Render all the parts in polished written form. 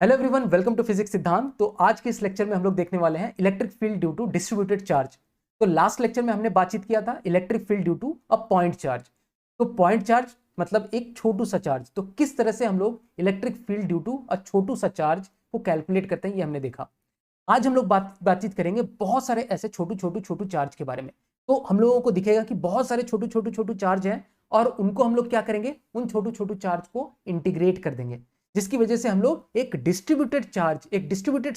Hello everyone, welcome to physics Siddhant. तो आज के इस लेक्चर में हम लोग देखने वाले हैं electric field due to distributed charge. तो लास्ट लेक्चर में हमने बातचीत किया था electric field due to a point charge. तो पॉइंट चार्ज मतलब एक छोटू सा चार्ज। तो किस तरह से हम लोग electric field due to a छोटू सा चार्ज को कैलकुलेट करते हैं, ये हमने देखा। आज हम लोग बातचीत करेंगे बहुत सारे ऐसे छोटू चार्ज के बारे में। तो हम लोगों को दिखेगा कि बहुत सारे छोटू चार्ज हैं और उनको हम लोग क्या करेंगे, उन छोटू चार्ज को इंटीग्रेट कर देंगे, जिसकी वजह से हम लोग एक डिस्ट्रीब्यूटेड चार्ज, एक डिस्ट्रीब्यूटेड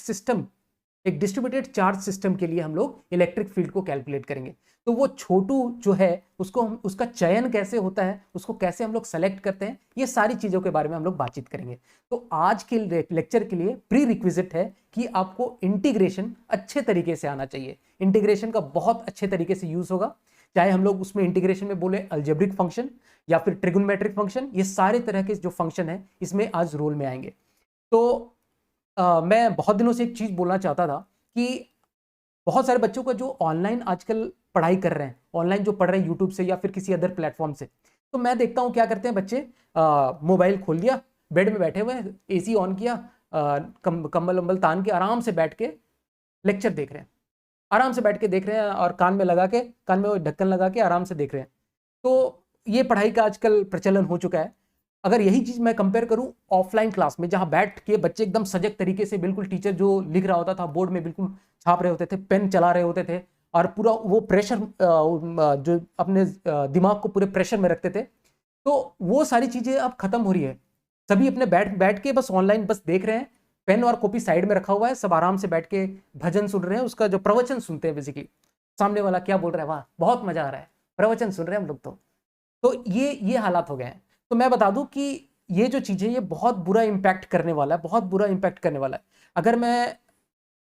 चार्ज सिस्टम के लिए हम लोग इलेक्ट्रिक फील्ड को कैलकुलेट करेंगे। तो वो छोटू जो है उसको हम, उसका चयन कैसे होता है, उसको कैसे हम लोग सेलेक्ट करते हैं, ये सारी चीजों के बारे में हम लोग बातचीत करेंगे। तो आज के लेक्चर के लिए प्री रिक्विजिट है कि आपको इंटीग्रेशन अच्छे तरीके से आना चाहिए। इंटीग्रेशन का बहुत अच्छे तरीके से यूज होगा, चाहे हम लोग उसमें इंटीग्रेशन में बोले अलजेब्रिक फंक्शन या फिर ट्रिगोनोमेट्रिक फंक्शन, ये सारे तरह के जो फंक्शन है इसमें आज रोल में आएंगे। तो मैं बहुत दिनों से एक चीज बोलना चाहता था कि बहुत सारे बच्चों का जो ऑनलाइन आजकल पढ़ाई कर रहे हैं, ऑनलाइन जो पढ़ रहे हैं यूट्यूब से या फिर किसी अदर प्लेटफॉर्म से, तो मैं देखता हूँ क्या करते हैं बच्चे, मोबाइल खोल लिया, बेड में बैठे हुए हैं, एसी ऑन किया, कंबल वंबल तान के आराम से बैठ के लेक्चर देख रहे हैं, आराम से बैठ के देख रहे हैं और कान में वो ढक्कन लगा के आराम से देख रहे हैं। तो ये पढ़ाई का आजकल प्रचलन हो चुका है। अगर यही चीज मैं कंपेयर करूं ऑफलाइन क्लास में, जहां बैठ के बच्चे एकदम सजग तरीके से, बिल्कुल टीचर जो लिख रहा होता था बोर्ड में बिल्कुल छाप रहे होते थे, पेन चला रहे होते थे और पूरा वो प्रेशर, जो अपने दिमाग को पूरे प्रेशर में रखते थे, तो वो सारी चीजें अब खत्म हो रही है। सभी अपने बैठ बैठ के बस ऑनलाइन बस देख रहे हैं, पेन और कॉपी साइड में रखा हुआ है, सब आराम से बैठ के भजन सुन रहे हैं, उसका जो प्रवचन सुनते हैं बेसिकली, सामने वाला क्या बोल रहा है, वाह बहुत मजा आ रहा है, प्रवचन सुन रहे हैं हम लोग। तो ये हालात हो गए हैं। तो मैं बता दूं कि ये जो चीज है ये बहुत बुरा इंपैक्ट करने वाला है, बहुत बुरा इंपैक्ट करने वाला है। अगर मैं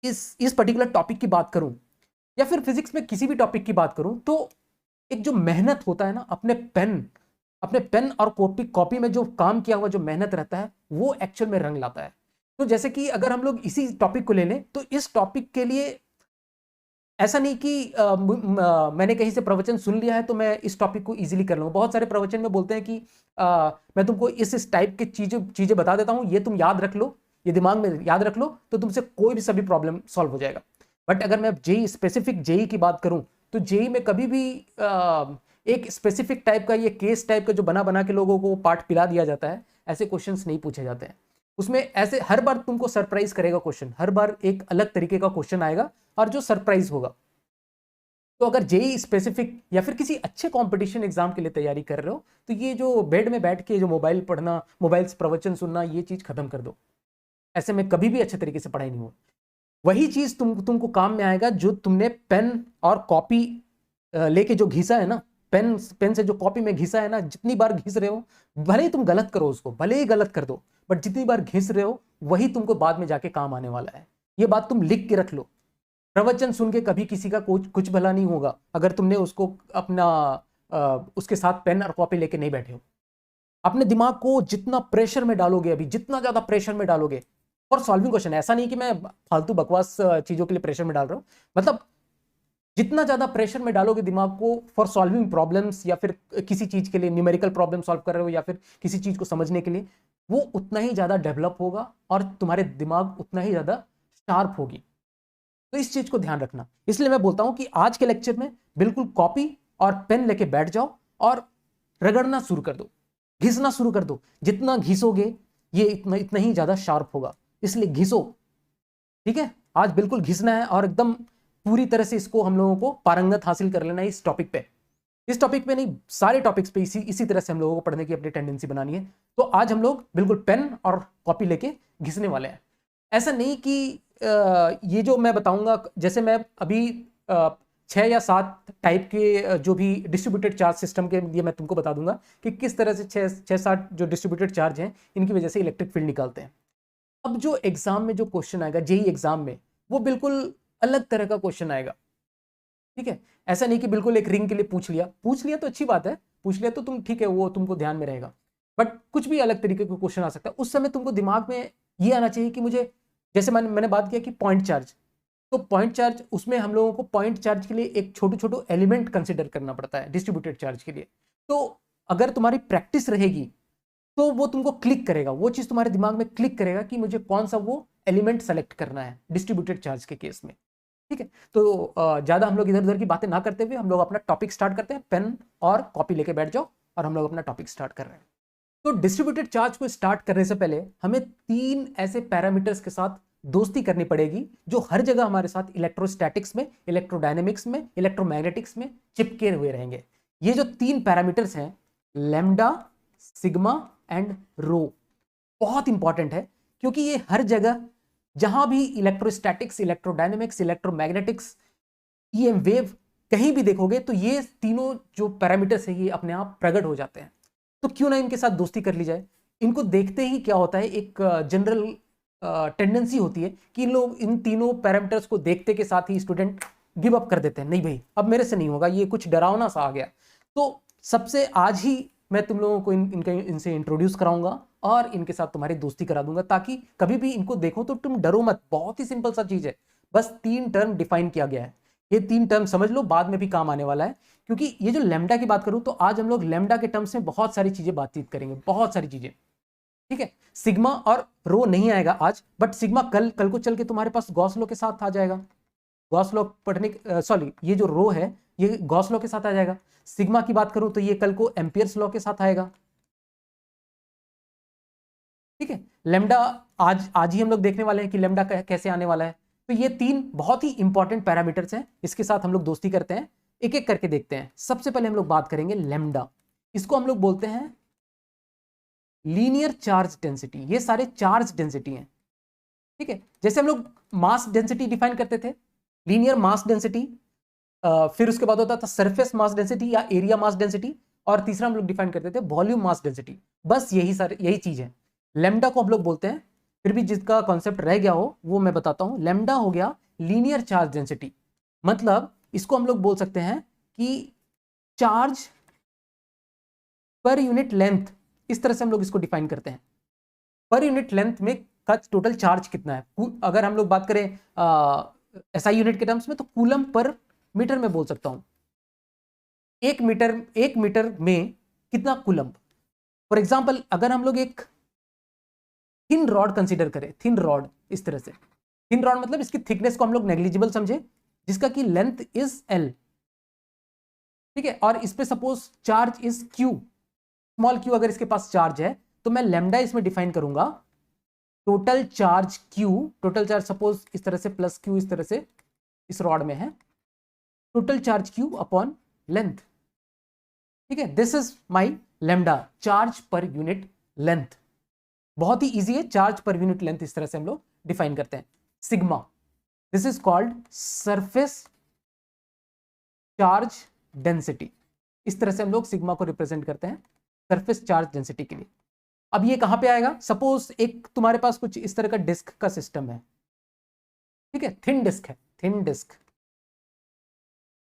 इस पर्टिकुलर टॉपिक की बात करूं या फिर फिजिक्स में किसी भी टॉपिक की बात करूं, तो एक जो मेहनत होता है ना, अपने पेन और कॉपी कॉपी में जो काम किया हुआ जो मेहनत रहता है, वो एक्चुअल में रंग लाता है। तो जैसे कि अगर हम लोग इसी टॉपिक को ले लें, तो इस टॉपिक के लिए ऐसा नहीं कि मैंने कहीं से प्रवचन सुन लिया है तो मैं इस टॉपिक को इजीली कर लूंगा। बहुत सारे प्रवचन में बोलते हैं कि मैं तुमको इस टाइप के चीजें बता देता हूं, ये तुम याद रख लो, ये दिमाग में याद रख लो, तो तुमसे कोई भी सभी प्रॉब्लम सॉल्व हो जाएगा। बट अगर मैं स्पेसिफिक जेई की बात करूं, तो जेई में कभी भी एक स्पेसिफिक टाइप का, ये केस टाइप का जो बना बना के लोगों को पाठ पिला दिया जाता है, ऐसे क्वेश्चन नहीं पूछे जाते हैं। उसमें ऐसे हर बार तुमको सरप्राइज करेगा क्वेश्चन, हर बार एक अलग तरीके का क्वेश्चन आएगा और जो सरप्राइज होगा। तो अगर जेई स्पेसिफिक या फिर किसी अच्छे कंपटीशन एग्जाम के लिए तैयारी कर रहे हो, तो ये जो बेड में बैठ के जो मोबाइल पढ़ना, मोबाइल से प्रवचन सुनना, ये चीज खत्म कर दो। ऐसे में कभी भी अच्छे तरीके से पढ़ाई नहीं हो। वही चीज तुमको काम में आएगा जो तुमने पेन और कॉपी लेके जो घिसा है ना, पेन से जो कॉपी में घिसा है ना, जितनी बार घिस रहे हो, भले ही तुम गलत करो उसको, भले ही गलत कर दो, बट जितनी बार घिस रहे हो वही तुमको बाद में जाके काम आने वाला है। ये बात तुम लिख के रख लो। प्रवचन सुन के कभी किसी का कुछ भला नहीं होगा अगर तुमने उसको अपना उसके साथ पेन और कॉपी लेके नहीं बैठे हो। अपने दिमाग को जितना प्रेशर में डालोगे, अभी जितना ज्यादा प्रेशर में डालोगे फॉर सॉल्विंग क्वेश्चन, ऐसा नहीं कि मैं फालतू बकवास चीजों के लिए प्रेशर में डाल रहा हूं, मतलब जितना ज्यादा प्रेशर में डालोगे दिमाग को फॉर सॉल्विंग प्रॉब्लम्स, या फिर किसी चीज के लिए न्यूमेरिकल प्रॉब्लम सॉल्व कर रहे हो या फिर किसी चीज को समझने के लिए, वो उतना ही ज्यादा डेवलप होगा और तुम्हारे दिमाग उतना ही ज्यादा शार्प होगी। तो इस चीज को ध्यान रखना। इसलिए मैं बोलता हूं कि आज के लेक्चर में बिल्कुल कॉपी और पेन लेके बैठ जाओ और रगड़ना शुरू कर दो, घिसना शुरू कर दो। जितना घिसोगे ये इतना ही ज्यादा शार्प होगा, इसलिए घिसो। ठीक है, आज बिल्कुल घिसना है और एकदम पूरी तरह से इसको हम लोगों को पारंगत हासिल कर लेना है इस टॉपिक पे। इस टॉपिक पे नहीं, सारे टॉपिक्स पे इसी तरह से हम लोगों को पढ़ने की अपनी टेंडेंसी बनानी है। तो आज हम लोग बिल्कुल पेन और कॉपी लेके घिसने वाले हैं। ऐसा नहीं कि ये जो मैं बताऊंगा, जैसे मैं अभी 6 या 7 टाइप के जो भी डिस्ट्रीब्यूटेड चार्ज सिस्टम के लिए मैं तुमको बता दूंगा कि किस तरह से 6-7 जो डिस्ट्रीब्यूटेड चार्ज हैं इनकी वजह से इलेक्ट्रिक फील्ड निकालते हैं। अब जो एग्जाम में जो क्वेश्चन आएगा जेई एग्जाम में, वो बिल्कुल अलग तरह का क्वेश्चन आएगा। ठीक है, ऐसा नहीं कि बिल्कुल एक रिंग के लिए पूछ लिया तो अच्छी बात है, पूछ लिया तो तुम ठीक है, वो तुमको ध्यान में रहेगा, बट कुछ भी अलग तरीके का क्वेश्चन आ सकता है। उस समय तुमको दिमाग में ये आना चाहिए कि मुझे, जैसे मैंने बात किया कि पॉइंट चार्ज, तो पॉइंट चार्ज, उसमें हम लोगों को पॉइंट चार्ज के लिए एक छोटू एलिमेंट कंसिडर करना पड़ता है डिस्ट्रीब्यूटेड चार्ज के लिए। तो अगर तुम्हारी प्रैक्टिस रहेगी तो वो तुमको क्लिक करेगा, वो चीज तुम्हारे दिमाग में क्लिक करेगा कि मुझे कौन सा वो एलिमेंट सेलेक्ट करना है डिस्ट्रीब्यूटेड चार्ज के केस में। ठीक है, तो ज्यादा हम लोग इधर उधर की बातें ना करते हुए हम लोग अपना टॉपिक स्टार्ट करते हैं। पेन और कॉपी लेके बैठ जाओ और हम लोग अपना टॉपिक स्टार्ट कर रहे हैं। तो डिस्ट्रीब्यूटेड चार्ज को स्टार्ट करने से पहले हमें 3 ऐसे पैरामीटर्स के साथ दोस्ती करनी पड़ेगी जो हर जगह हमारे साथ इलेक्ट्रोस्टैटिक्स में, इलेक्ट्रोडायनेमिक्स में, इलेक्ट्रोमैग्नेटिक्स में चिपके हुए रहेंगे। ये जो 3 पैरामीटर्स हैं, लैम्डा, सिग्मा एंड रो, बहुत इंपॉर्टेंट है क्योंकि ये हर जगह जहां भी electrostatics, electrodynamics, electromagnetics, EM wave कहीं भी देखोगे तो ये तीनों जो पैरामीटर्स है ये अपने आप प्रकट हो जाते हैं। तो क्यों ना इनके साथ दोस्ती कर ली जाए। इनको देखते ही क्या होता है, एक जनरल टेंडेंसी होती है कि लोग इन तीनों पैरामीटर्स को देखते के साथ ही स्टूडेंट गिव अप कर देते हैं, नहीं भाई अब मेरे से नहीं होगा, ये कुछ डरावना सा आ गया। तो सबसे आज ही मैं तुम लोगों को इनसे इंट्रोड्यूस कराऊंगा और इनके साथ तुम्हारी दोस्ती करा दूंगा, ताकि कभी भी इनको देखो तो तुम डरो मत। बहुत ही सिंपल सा चीज है, बस 3 टर्म डिफाइन किया गया है, ये 3 टर्म समझ लो, बाद में भी काम आने वाला है। क्योंकि ये जो लैम्डा की बात करूं तो आज हम लोग लैम्डा के टर्म्स में बहुत सारी चीजें बातचीत करेंगे, बहुत सारी चीजें। ठीक है, सिग्मा और रो नहीं आएगा आज, बट सिग्मा कल को चल के तुम्हारे पास गॉस लॉ के साथ आ जाएगा। गॉस लॉ पढ़ने, सॉरी, ये जो रो है ये गॉस लॉ के साथ आ जाएगा। सिग्मा की बात करूं तो ये कल को एम्पियर्स लॉ के साथ आएगा। ठीक है, लैम्डा आज ही हम लोग देखने वाले हैं कि लैम्डा कैसे आने वाला है। तो ये 3 बहुत ही इंपॉर्टेंट पैरामीटर्स हैं, इसके साथ हम लोग दोस्ती करते हैं, एक एक करके देखते हैं। सबसे पहले हम लोग बात करेंगे लैम्डा, इसको हम लोग बोलते हैं लीनियर चार्ज डेंसिटी। ये सारे चार्ज डेंसिटी हैं। ठीक है, जैसे हम लोग मास डेंसिटी डिफाइन करते थे, लीनियर मास डेंसिटी, फिर उसके बाद होता था सरफेस मास डेंसिटी या एरिया मास डेंसिटी, और तीसरा हम लोग डिफाइन करते थे वॉल्यूम मास डेंसिटी। बस यही चीज है। लैम्डा को हम लोग बोलते हैं, फिर भी जिसका कॉन्सेप्ट रह गया हो वो मैं बताता हूं। लैम्डा हो गया लीनियर चार्ज डेंसिटी, मतलब इसको हम लोग बोल सकते हैं कि चार्ज पर यूनिट लेंथ, इस तरह से हम लोग इसको डिफाइन करते हैं। पर यूनिट लेंथ में का टोटल चार्ज कितना है। अगर हम लोग बात करें एसआई यूनिट के टर्म्स में तो कूलम पर मीटर में बोल सकता हूं। 1 मीटर में कितना कूलम। फॉर एग्जाम्पल अगर हम लोग एक थिन रॉड कंसीडर करें, थिन रॉड, इस तरह से थिन रॉड मतलब इसकी थिकनेस को हम लोग नेग्लिजिबल समझे, जिसका कि लेंथ इज एल। ठीक है, और इस पे suppose charge is Q, small Q अगर इसके पास चार्ज है तो मैं लैम्डा इसमें डिफाइन करूंगा total charge Q. Total charge suppose इस तरह से प्लस क्यू इस तरह से इस रॉड में है, total charge Q upon length. ठीक है, this is my lambda, charge per unit length. बहुत ही इजी है, चार्ज पर यूनिट लेंथ इस तरह से हम लोग डिफाइन करते हैं। Sigma, this is called surface charge density. इस तरह से हम लोग सिग्मा को रिप्रेजेंट करते हैं सरफेस चार्ज डेंसिटी के लिए। अब ये कहां पे आएगा, सपोज एक तुम्हारे पास कुछ इस तरह का डिस्क का सिस्टम है। ठीक है, थिन डिस्क है, थिन डिस्क।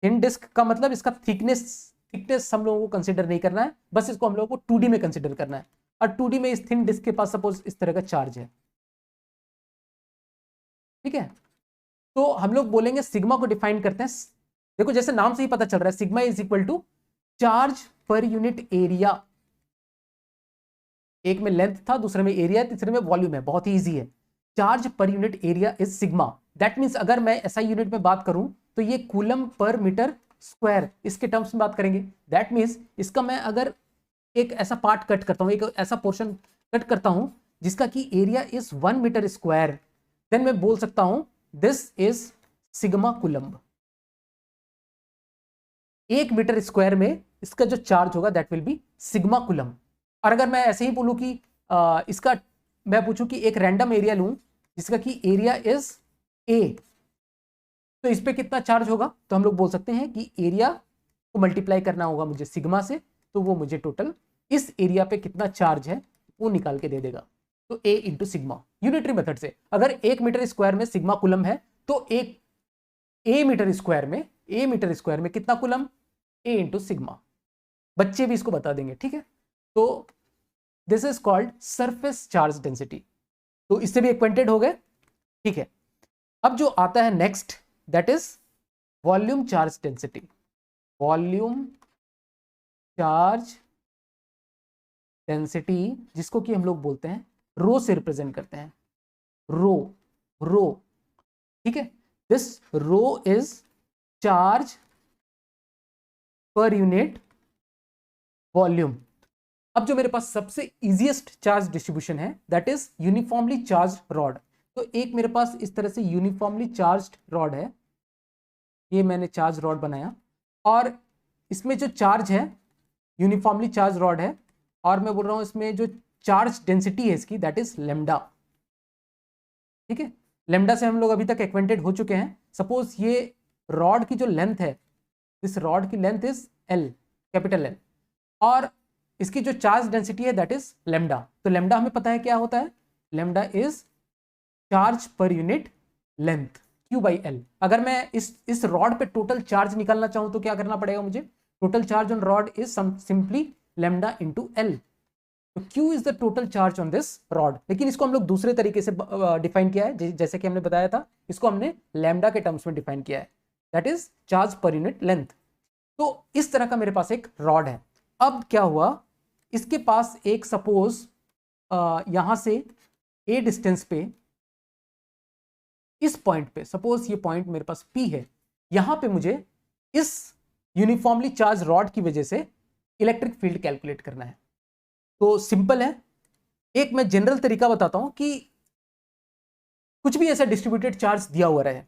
थिन डिस्क का मतलब इसका थिकनेस हम लोगों को कंसीडर नहीं करना है, बस इसको हम लोगों को 2D में कंसीडर करना है। और 2D में इस थिन डिस्क के पास सपोज इस तरह का चार्ज है। ठीक है, तो हम लोग बोलेंगे सिग्मा को डिफाइन करते हैं, देखो जैसे नाम से ही पता चल रहा है, sigma is equal to charge per unit area. एक में लेंथ था, दूसरे में एरिया, तीसरे में वॉल्यूम है, बहुत ही इजी है। Charge per unit area is sigma. That means अगर मैं एसआई यूनिट में बात करूं तो ये कूलम पर मीटर स्क्वायर, इसके टर्म्स में बात करेंगे। दैट मींस इसका मैं अगर एक ऐसा पार्ट कट करता हूं, एक ऐसा पोर्शन कट करता हूं जिसका कि area is 1 metre square, then मैं बोल सकता हूं this is sigma coulomb. 1 metre square में इसका जो चार्ज होगा that will be sigma coulomb. और अगर मैं ऐसे ही बोलूं कि इसका मैं पूछूं कि एक रैंडम एरिया लूं जिसका कि एरिया इज ए, तो इस पे कितना चार्ज होगा, तो हम लोग बोल सकते हैं कि एरिया को मल्टीप्लाई करना होगा मुझे सिग्मा से, तो वो मुझे टोटल इस एरिया पे कितना चार्ज है वो निकाल के दे देगा। तो ए इंटू सिग्मा, यूनिटरी मेथड से। अगर 1 मीटर स्क्वायर में सिग्मा कूलम है तो एक ए मीटर स्क्वायर में कितना कूलम, ए इंटू सिग्मा। बच्चे भी इसको बता देंगे। ठीक है, तो this is called surface charge density. तो इससे भी एक्वेंटेड हो गए। ठीक है, अब जो आता है next that is volume charge density. Volume charge density जिसको कि हम लोग बोलते हैं रो से रिप्रेजेंट करते हैं, रो रो, ठीक है। This rho is charge per unit volume. अब जो मेरे पास सबसे इजीएस्ट चार्ज डिस्ट्रीब्यूशन है that is uniformly charge rod. तो एक मेरे पास इस तरह से यूनिफॉर्मली चार्ज रॉड है, ये मैंने चार्ज रॉड बनाया, और इसमें जो चार्ज है यूनिफॉर्मली चार्ज रॉड है, और मैं बोल रहा हूं इसमें जो चार्ज डेंसिटी है इसकी दैट इज लेमडा, ठीक है। लेमडा से हम लोग अभी तक एक्वेंटेड हो चुके हैं। सपोज ये रॉड की जो लेंथ है, इस रॉड की length is L, capital L, और इसकी जो चार्ज डेंसिटी है दैट इज लेमडा। तो लेमडा हमें पता है क्या होता है, lambda is charge per unit length, Q by L. अगर मैं इस रॉड पे टोटल चार्ज निकालना चाहूं तो क्या करना पड़ेगा मुझे, total charge on rod is simply lambda into L. तो Q is the total charge on this rod. लेकिन इसको हम लोग दूसरे तरीके से डिफाइन किया है, जैसे कि हमने बताया था, इसको हमने लैम्डा के टर्म्स में डिफाइन किया है, that is charge per unit length. तो इस तरह का मेरे पास एक रॉड है। अब क्या हुआ, इसके पास एक सपोज यहां से a डिस्टेंस पे, इस पॉइंट पे, सपोज ये पॉइंट मेरे पास P है, यहां पे मुझे इस यूनिफॉर्मली चार्ज रॉड की वजह से इलेक्ट्रिक फील्ड कैलकुलेट करना है। तो सिंपल है, एक मैं जनरल तरीका बताता हूं कि कुछ भी ऐसा डिस्ट्रीब्यूटेड चार्ज दिया हुआ रहे,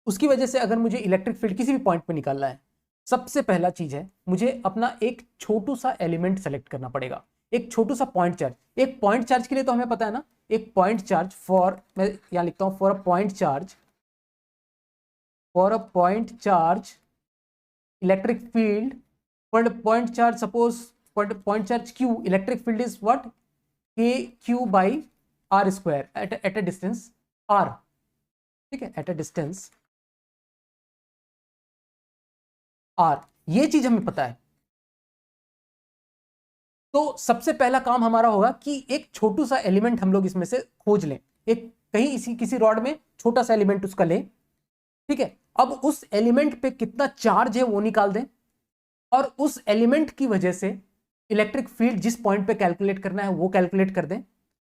उसकी वजह से अगर मुझे इलेक्ट्रिक फील्ड किसी भी पॉइंट पे निकालना है, सबसे पहला चीज है मुझे अपना एक छोटू सा एलिमेंट सेलेक्ट करना पड़ेगा, एक छोटू सा पॉइंट चार्ज। एक पॉइंट चार्ज के लिए तो हमें पता है ना, एक पॉइंट चार्ज फॉर, मैं यहां लिखता हूं for a point charge electric field, for point charge, suppose point charge q, electric field is what, k q by r square at a distance r, ठीक है, at a distance r, ये चीज हमें पता है। तो सबसे पहला काम हमारा होगा कि एक छोटू सा एलिमेंट हम लोग इसमें से खोज लें, एक कहीं किसी रॉड में छोटा सा एलिमेंट उसका लें, ठीक है। अब उस एलिमेंट पे कितना चार्ज है वो निकाल दें, और उस एलिमेंट की वजह से इलेक्ट्रिक फील्ड जिस पॉइंट पे कैलकुलेट करना है वो कैलकुलेट कर दें,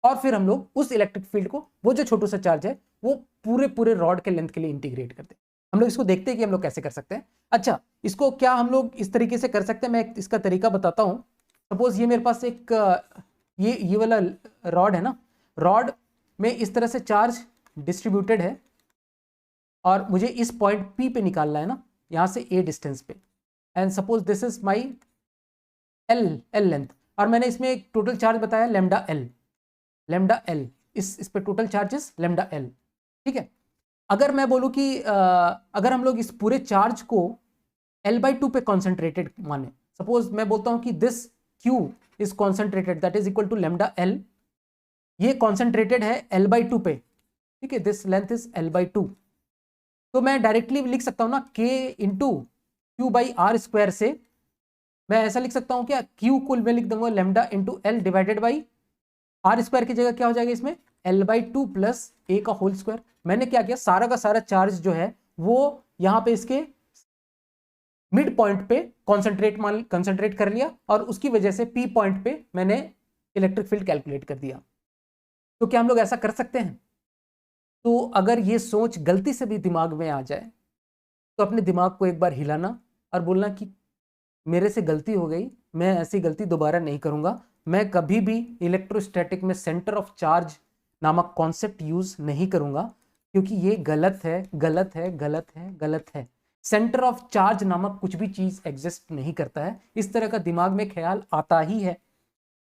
और फिर हम लोग उस इलेक्ट्रिक फील्ड को, वो जो छोटा सा चार्ज है, वो पूरे रॉड के लेंथ के लिए इंटीग्रेट कर दें। हम लोग इसको देखते हैं कि हम लोग कैसे कर सकते हैं। अच्छा, इसको क्या हम लोग इस तरीके से कर सकते हैं, मैं इसका तरीका बताता हूं। सपोज ये मेरे पास एक ये वाला रॉड है ना, रॉड में इस तरह से चार्ज डिस्ट्रीब्यूटेड है, और मुझे इस पॉइंट P पे निकालना है ना, यहां से A डिस्टेंस पे, and suppose this is my L length, और मैंने इसमें एक टोटल चार्ज बताया लेमडा एल, इस पे टोटल चार्जेस लेमडा एल, ठीक है। अगर मैं बोलूं कि अगर हम लोग इस पूरे चार्ज को L/2 पे कॉन्सेंट्रेटेड माने, सपोज मैं बोलता हूं कि this Q is concentrated that is equal to lambda L, ये कॉन्सेंट्रेटेड है L/2 पे, ठीक है, दिस लेंथ इज L/2। तो मैं डायरेक्टली लिख सकता हूं ना, K into Q by R square से मैं ऐसा लिख सकता हूं क्या, Q को मैं लिख दूंगा lambda into L divided by R square की जगह क्या हो जाएगा इसमें, L/2 प्लस ए का होल स्क्वायर। मैंने क्या किया, सारा का सारा चार्ज जो है वो यहां पे इसके मिड पॉइंट पे कंसंट्रेट कर लिया, और उसकी वजह से P पॉइंट पे मैंने इलेक्ट्रिक फील्ड कैलकुलेट कर दिया। तो क्या हम लोग ऐसा कर सकते हैं? तो अगर ये सोच गलती से भी दिमाग में आ जाए तो अपने दिमाग को एक बार हिलाना और बोलना कि मेरे से गलती हो गई, मैं ऐसी गलती दोबारा नहीं करूंगा, मैं कभी भी इलेक्ट्रोस्टैटिक में सेंटर ऑफ चार्ज नामक कॉन्सेप्ट यूज नहीं करूंगा, क्योंकि ये गलत है, गलत है, गलत है, गलत है। सेंटर ऑफ चार्ज नामक कुछ भी चीज एग्जिस्ट नहीं करता है। इस तरह का दिमाग में ख्याल आता ही है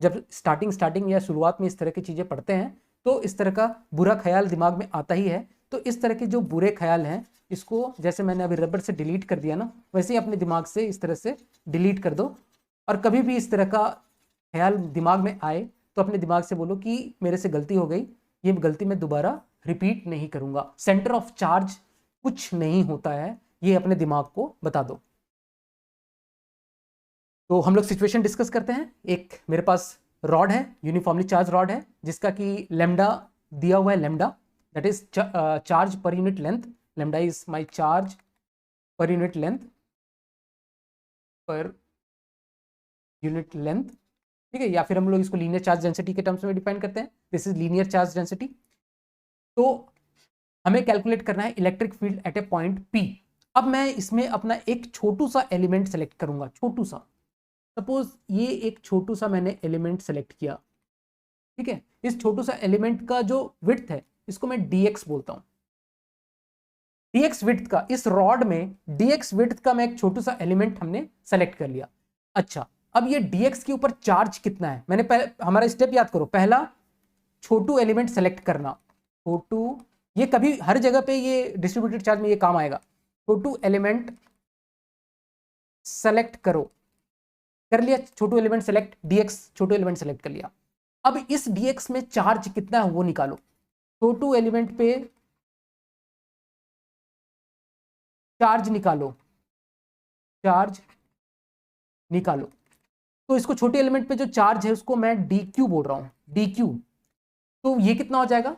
जब स्टार्टिंग या शुरुआत में इस तरह की चीजें पढ़ते हैं, तो इस तरह का बुरा ख्याल दिमाग में आता ही है। तो इस तरह के जो बुरे ख्याल हैं, इसको जैसे मैंने अभी रबर से डिलीट कर दिया ना, वैसे ही अपने दिमाग से इस तरह से डिलीट कर दो। और कभी भी इस तरह का ख्याल दिमाग में आए तो अपने दिमाग से बोलो कि मेरे से गलती हो गई, ये गलती मैं दोबारा रिपीट नहीं करूंगा। सेंटर ऑफ चार्ज कुछ नहीं होता है, ये अपने दिमाग को बता दो। तो हम लोग सिचुएशन डिस्कस करते हैं। एक मेरे पास रॉड है, यूनिफॉर्मली चार्ज रॉड है, जिसका कि लेमडा दिया हुआ है, lambda that is charge per unit length, lambda is my charge per unit length, ठीक है, या फिर हम लोग इसको लीनियर चार्ज डेंसिटी के टर्म्स में डिफाइन करते हैं, this is linear charge density. तो हमें कैलकुलेट करना है electric field at A point P। अब मैं इसमें अपना एक छोटू सा एलिमेंट सेलेक्ट करूंगा, छोटू सा, सपोज ये एक छोटू सा मैंने एलिमेंट सेलेक्ट किया, ठीक है। इस छोटू सा एलिमेंट का जो विड्थ है इसको मैं dx बोलता हूं, dx विड्थ का, इस रॉड में dx विड्थ का मैं एक छोटू सा एलिमेंट हमने सेलेक्ट कर लिया। अच्छा, अब ये dx के ऊपर चार्ज कितना है, मैंने हमारा स्टेप याद करो, पहला छोटू एलिमेंट सेलेक्ट करना, छोटू, ये कभी हर जगह पे ये डिस्ट्रीब्यूटेड चार्ज में ये काम आएगा, छोटू एलिमेंट सेलेक्ट करो, कर लिया छोटू एलिमेंट सेलेक्ट, dx छोटू एलिमेंट सेलेक्ट कर लिया। अब इस dx में चार्ज कितना है वो निकालो, छोटू एलिमेंट पे चार्ज निकालो, चार्ज निकालो। तो इसको छोटे एलिमेंट पे जो चार्ज है उसको मैं dq बोल रहा हूं, dq। तो ये कितना हो जाएगा,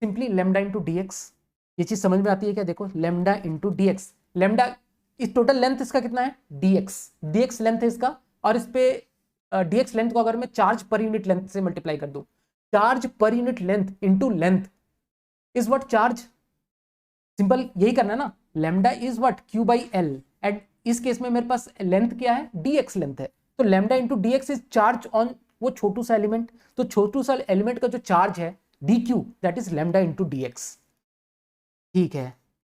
सिंपली लेमडा इंटू dx। ये चीज समझ में आती है क्या, देखो लेमडा इंटू dx, लेमडा इस टोटल लेंथ इसका कितना है dx लेंथ है इसका, और इस पे dx लेंथ को अगर मैं चार्ज पर यूनिट लेंथ से मल्टीप्लाई कर दूं, charge per unit length into length is what charge, simple यही करना है ना, lambda is what q by L, and इस केस में मेरे पास लेंथ क्या है, dx लेंथ है, तो lambda into dx is charge on वो छोटू सा एलिमेंट, तो छोटू सा एलिमेंट का जो चार्ज है dq that is lambda into dx। ठीक है,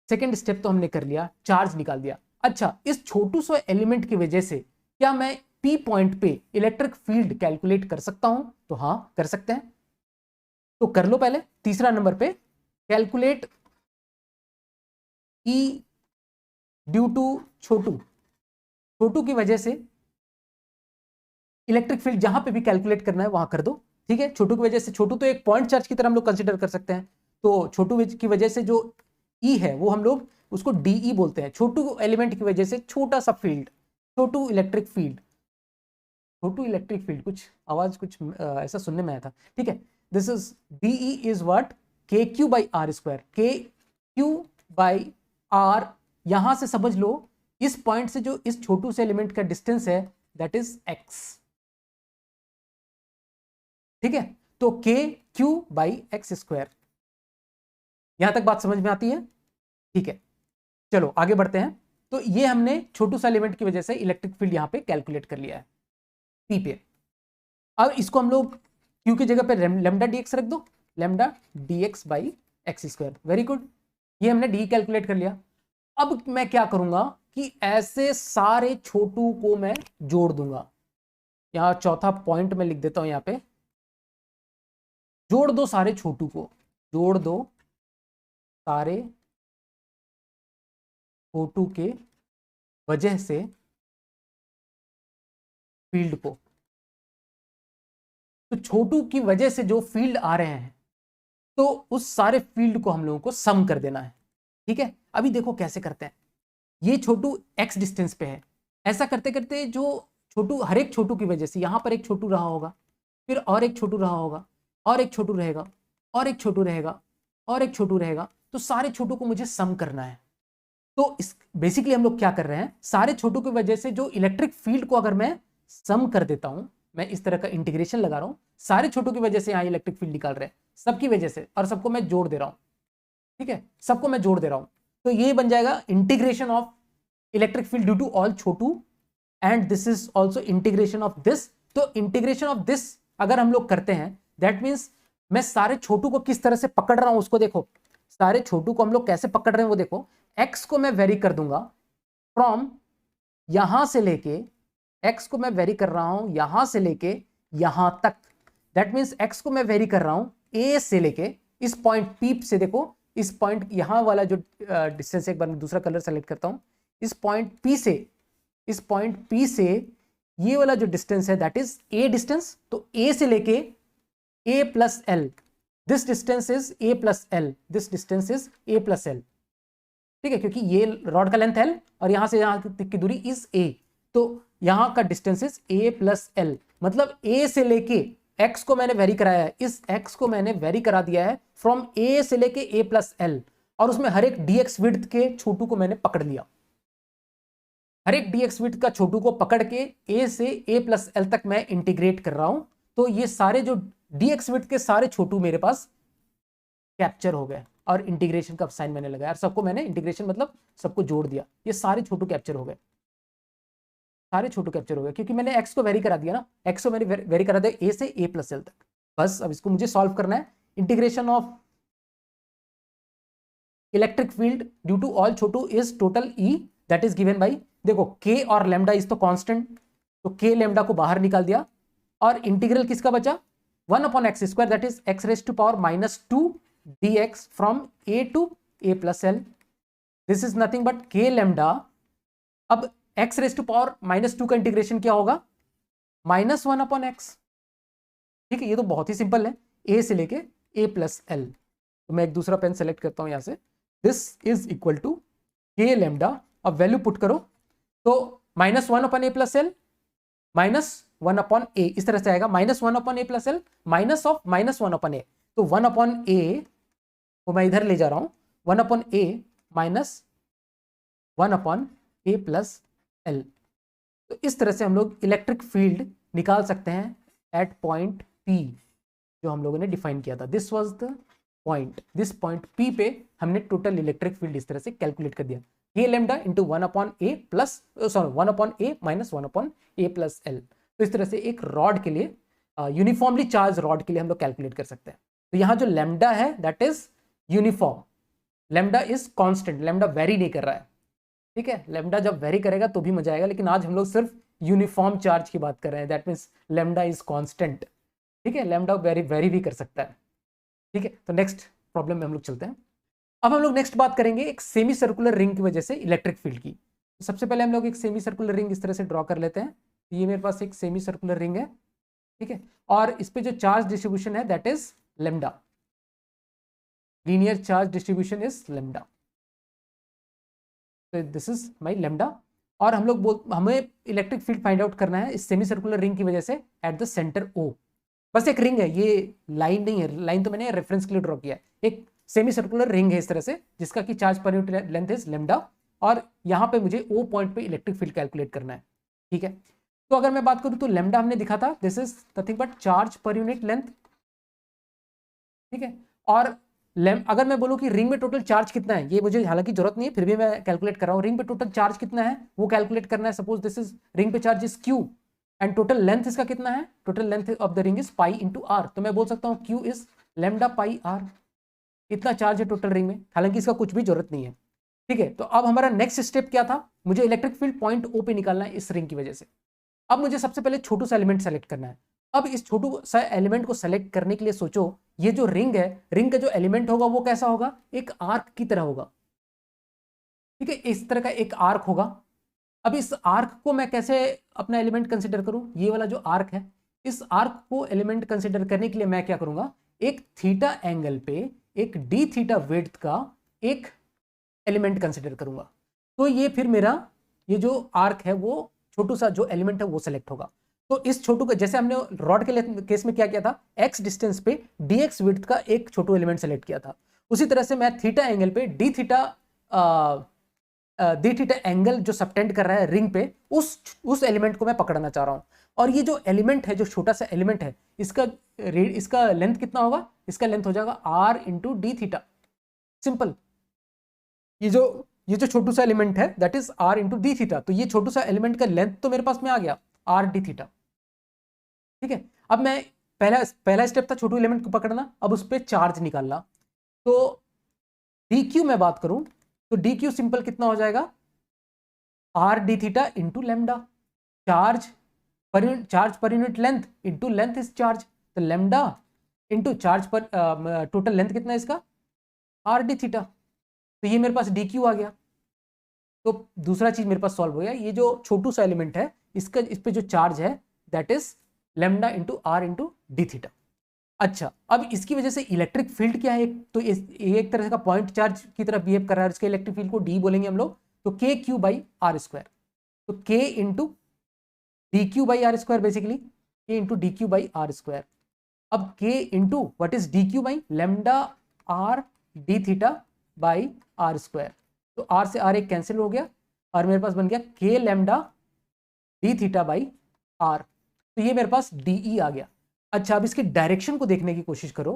सेकेंड स्टेप तो हमने कर लिया, चार्ज निकाल दिया। अच्छा, इस छोटू सा एलिमेंट की वजह से क्या मैं P पॉइंट पे इलेक्ट्रिक फील्ड कैलकुलेट कर सकता हूं, तो हाँ कर सकते हैं, तो कर लो पहले तीसरा नंबर पे, कैलकुलेट E ड्यू टू छोटू, छोटू की वजह से इलेक्ट्रिक फील्ड जहां पे भी कैलकुलेट करना है वहां कर दो, ठीक है। छोटू की वजह से, छोटू तो एक पॉइंट चार्ज की तरह हम लोग कंसीडर कर सकते हैं, तो छोटू की वजह से जो E है वो हम लोग उसको DE बोलते हैं, छोटू एलिमेंट की वजह से छोटा सा फील्ड, छोटू इलेक्ट्रिक फील्ड, छोटू इलेक्ट्रिक फील्ड, कुछ आवाज कुछ ऐसा सुनने में आया था, ठीक है। This is DE is what KQ by R square, KQ by R, यहां से समझ लो इस पॉइंट से जो इस छोटू से एलिमेंट का डिस्टेंस है दैट इज x, ठीक है। तो KQ बाई एक्स स्क्वायर, यहां तक बात समझ में आती है, ठीक है। चलो आगे बढ़ते हैं। तो ये हमने छोटू सा एलिमेंट की वजह से इलेक्ट्रिक फील्ड यहां पे कैलकुलेट कर लिया है P पे। अब इसको हम लोग Q की जगह पे लेमडा dx रख दो, lambda dx by x square, very good, ये हमने D कैलकुलेट कर लिया। अब मैं क्या करूंगा कि ऐसे सारे छोटू को मैं जोड़ दूंगा, यहां चौथा पॉइंट में लिख देता हूं, यहां पे जोड़ दो सारे छोटू को, जोड़ दो सारे छोटू के वजह से फील्ड को, तो छोटू की वजह से जो फील्ड आ रहे हैं तो उस सारे फील्ड को हम लोगों को सम कर देना है, ठीक है। अभी देखो कैसे करते हैं, ये छोटू x डिस्टेंस पे है, ऐसा करते करते जो छोटू, हर एक छोटू की वजह से यहां पर एक छोटू रहा होगा, फिर और एक छोटू रहा होगा, और एक छोटू रहेगा, और एक छोटू रहेगा, और एक छोटू रहेगा, तो सारे छोटू को मुझे सम करना है। तो इस बेसिकली हम लोग क्या कर रहे हैं, सारे छोटू की वजह से जो इलेक्ट्रिक फील्ड को अगर मैं सम कर देता हूं, मैं इस तरह का इंटीग्रेशन लगा रहा हूं, सारे छोटू की वजह से यहां इलेक्ट्रिक फील्ड निकाल रहे हैं सबकी वजह से, और सबको मैं जोड़ दे रहा हूं, ठीक है, सबको मैं जोड़ दे रहा हूं, तो ये बन जाएगा integration of electric field due to all छोटू, and this is also integration of this. तो इंटीग्रेशन ऑफ दिस अगर हम लोग करते हैं दैट मीन्स मैं सारे छोटू को किस तरह से पकड़ रहा हूं उसको देखो, सारे छोटू को हम लोग कैसे पकड़ रहे हैं वो देखो, x को मैं वेरी कर दूंगा फ्रॉम यहां से लेके, x को मैं वेरी कर रहा हूं यहां से लेके यहां तक, दैट मीन्स x को मैं वेरी कर रहा हूं a से लेके इस पॉइंट P से, देखो इस पॉइंट यहां वाला जो डिस्टेंस, एक बार दूसरा कलर सेलेक्ट करता हूं, इस पॉइंट P से, इस पॉइंट P से ये वाला जो डिस्टेंस है दैट इज a डिस्टेंस, तो a से लेके a plus L, this distance is a plus L, this distance is a plus L, ठीक है, क्योंकि ये रॉड का लेंथ l और यहां से यहां तक की दूरी इज a, तो यहां का distance is a plus L, मतलब a से लेके x को मैंने वेरी कराया है, इस x को मैंने वेरी करा दिया है फ्रॉम a से लेके a प्लस एल, और उसमें हर एक dx विड्थ के छोटू को मैंने पकड़ लिया, हर एक dx विड्थ का छोटू को पकड़ के a से a प्लस एल तक मैं इंटीग्रेट कर रहा हूं, तो ये सारे जो dx विड्थ के सारे छोटू मेरे पास कैप्चर हो गए और इंटीग्रेशन का साइन मैंने लगाया और सबको मैंने इंटीग्रेशन मतलब सबको जोड़ दिया, ये सारे छोटू कैप्चर हो गए, सारे छोटू कैप्चर हो गए क्योंकि मैंने x को वेरी करा दिया ना, x को मैंने वेरी करा दिया a से a प्लस एल तक। बस अब इसको मुझे सॉल्व करना है। Integration of electric field due to all छोटू is total E that is given by, देखो k और लैम्डा इज तो कांस्टेंट, तो k लैम्डा को बाहर निकाल दिया और इंटीग्रल किसका बचा 1/x² that is x raise to power -2 dx from a to a plus L, this is nothing but k lambda. अब x रेज टू पावर -2 का इंटीग्रेशन क्या होगा -1/x, ठीक है, ये तो बहुत ही सिंपल है, a से लेके a प्लस एल। तो मैं एक दूसरा पेन सेलेक्ट करता हूं यहां से, this is equal to k lambda, अब वैल्यू पुट करो तो -1/a प्लस एल -1/a, इस तरह से आएगा -1/a plus L minus of -1/a, तो 1/a को मैं इधर ले जा रहा हूं, 1/a minus 1/a plus L. तो इस तरह से हम लोग इलेक्ट्रिक फील्ड निकाल सकते हैं एट पॉइंट P जो हम लोगों ने डिफाइन किया था। This was the point, this point P पे हमने टोटल इलेक्ट्रिक फील्ड इस तरह से कैलकुलेट कर दिया, k lambda into 1/a plus sorry 1/a minus 1/a plus L. तो इस तरह से एक रॉड के लिए यूनिफॉर्मली चार्ज रॉड के लिए हम लोग कैलकुलेट कर सकते हैं। तो यहाँ जो लैम्डा है that is uniform, lambda is constant, lambda very नहीं कर रहा है, ठीक है, लैम्डा जब वेरी करेगा तो भी मजा आएगा, लेकिन आज हम लोग सिर्फ यूनिफॉर्म चार्ज की बात कर रहे हैं, that means lambda is constant, ठीक है, लैम्डा वेरी भी कर सकता है, ठीक है। तो नेक्स्ट प्रॉब्लम में हम लोग चलते हैं। अब हम लोग नेक्स्ट बात करेंगे एक सेमी सर्कुलर रिंग की वजह से इलेक्ट्रिक फील्ड की। तो सबसे पहले हम लोग एक सेमी सर्कुलर रिंग इस तरह से ड्रॉ कर लेते हैं, ये मेरे पास एक सेमी सर्कुलर रिंग है, ठीक है, और इस पे जो चार्ज डिस्ट्रीब्यूशन है that is lambda, linear charge distribution is lambda, तो दिस इज माय लैम्डा। और हम लोग हमें इलेक्ट्रिक फील्ड फाइंड आउट करना है इस सेमी सर्कुलर रिंग की वजह से एट द सेंटर O। बस एक रिंग है, ये लाइन नहीं है, लाइन तो मैंने रेफरेंस के लिए ड्रॉ किया है, एक सेमी सर्कुलर रिंग है इस तरह से जिसका कि charge per unit length is lambda, और यहाँ पे मुझे O पॉइंट पे इलेक्ट्रिक फील्ड कैलकुलेट करना है, ठीक है। तो अगर मैं बात करूँ तो लैम्डा हमने दिखा था, this is nothing but charge per unit length, ठीक है। और अगर मैं बोलूं कि रिंग में टोटल चार्ज कितना है, ये मुझे हालांकि जरूरत नहीं है फिर भी मैं कैलकुलेट कर रहा हूं, रिंग पे टोटल चार्ज कितना है वो कैलकुलेट करना है। सपोज दिस इज रिंग पे charge is Q and total length इसका कितना है, total length of the ring is pi into R, तो मैं बोल सकता हूँ Q is lambda pi R, इतना चार्ज है टोटल रिंग में, हालांकि इसका कुछ भी जरूरत नहीं है, ठीक है। तो अब हमारा नेक्स्ट स्टेप क्या था, मुझे इलेक्ट्रिक फील्ड पॉइंट O पे निकालना है इस रिंग की वजह से। अब मुझे सबसे पहले छोटू सा एलिमेंट सेलेक्ट करना है। अब इस छोटू सा एलिमेंट को सेलेक्ट करने के लिए सोचो, ये जो रिंग है, रिंग का जो एलिमेंट होगा वो कैसा होगा, एक आर्क की तरह होगा, ठीक है, इस तरह का एक आर्क होगा। अब इस आर्क को मैं कैसे अपना एलिमेंट कंसिडर करूं, ये वाला जो आर्क है, इस आर्क को एलिमेंट कंसिडर करने के लिए मैं क्या करूंगा, एक थीटा एंगल पे एक डी थीटा विड्थ का एक एलिमेंट कंसिडर करूंगा। तो ये फिर मेरा ये जो आर्क है वो छोटू सा जो एलिमेंट है वो सेलेक्ट होगा। तो इस छोटू का जैसे हमने रॉड के केस में क्या किया था, x डिस्टेंस पे dx विड्थ का एक छोटू एलिमेंट सेलेक्ट किया था, उसी तरह से मैं थीटा एंगल पे डी थीटा एंगल जो सबटेंड कर रहा है रिंग पे उस एलिमेंट को मैं पकड़ना चाह रहा हूं। और ये जो एलिमेंट है, जो छोटा सा एलिमेंट है, इसका लेंथ कितना होगा, इसका लेंथ हो जाएगा r into D theta, simple. ये जो छोटू सा एलिमेंट है that is r into D theta, तो ये छोटू सा एलिमेंट का लेंथ तो मेरे पास में आ गया r डी थीटा, ठीक है। अब मैं पहला स्टेप था छोटू एलिमेंट को पकड़ना, अब उस पर चार्ज निकालना। तो dq में बात करूं तो dq सिंपल कितना हो जाएगा, r D theta into lambda, charge per unit length into length is charge, तो लैम्डा इंटू चार्ज पर टोटल लेंथ कितना है इसका r डी थीटा, तो ये मेरे पास dq आ गया। तो दूसरा चीज मेरे पास सॉल्व हो गया, ये जो छोटू सा एलिमेंट है इस पे जो चार्ज है that is lambda into r into D theta. अच्छा, अब इसकी वजह से इलेक्ट्रिक फील्ड क्या है, तो एक तरह का पॉइंट चार्ज की तरह बिहेव कर रहा है, इसके इलेक्ट्रिक फील्ड को d बोलेंगे हम लोग, तो k Q by R square, तो k into D Q by R square, basically k into D Q by R square. अब k into what is D Q by lambda r D theta by R square, तो r से r एक cancel हो गया, और मेरे पास बन गया K lambda D theta by R. तो ये मेरे पास डी आ गया। अच्छा, अब इसकी डायरेक्शन को देखने की कोशिश करो।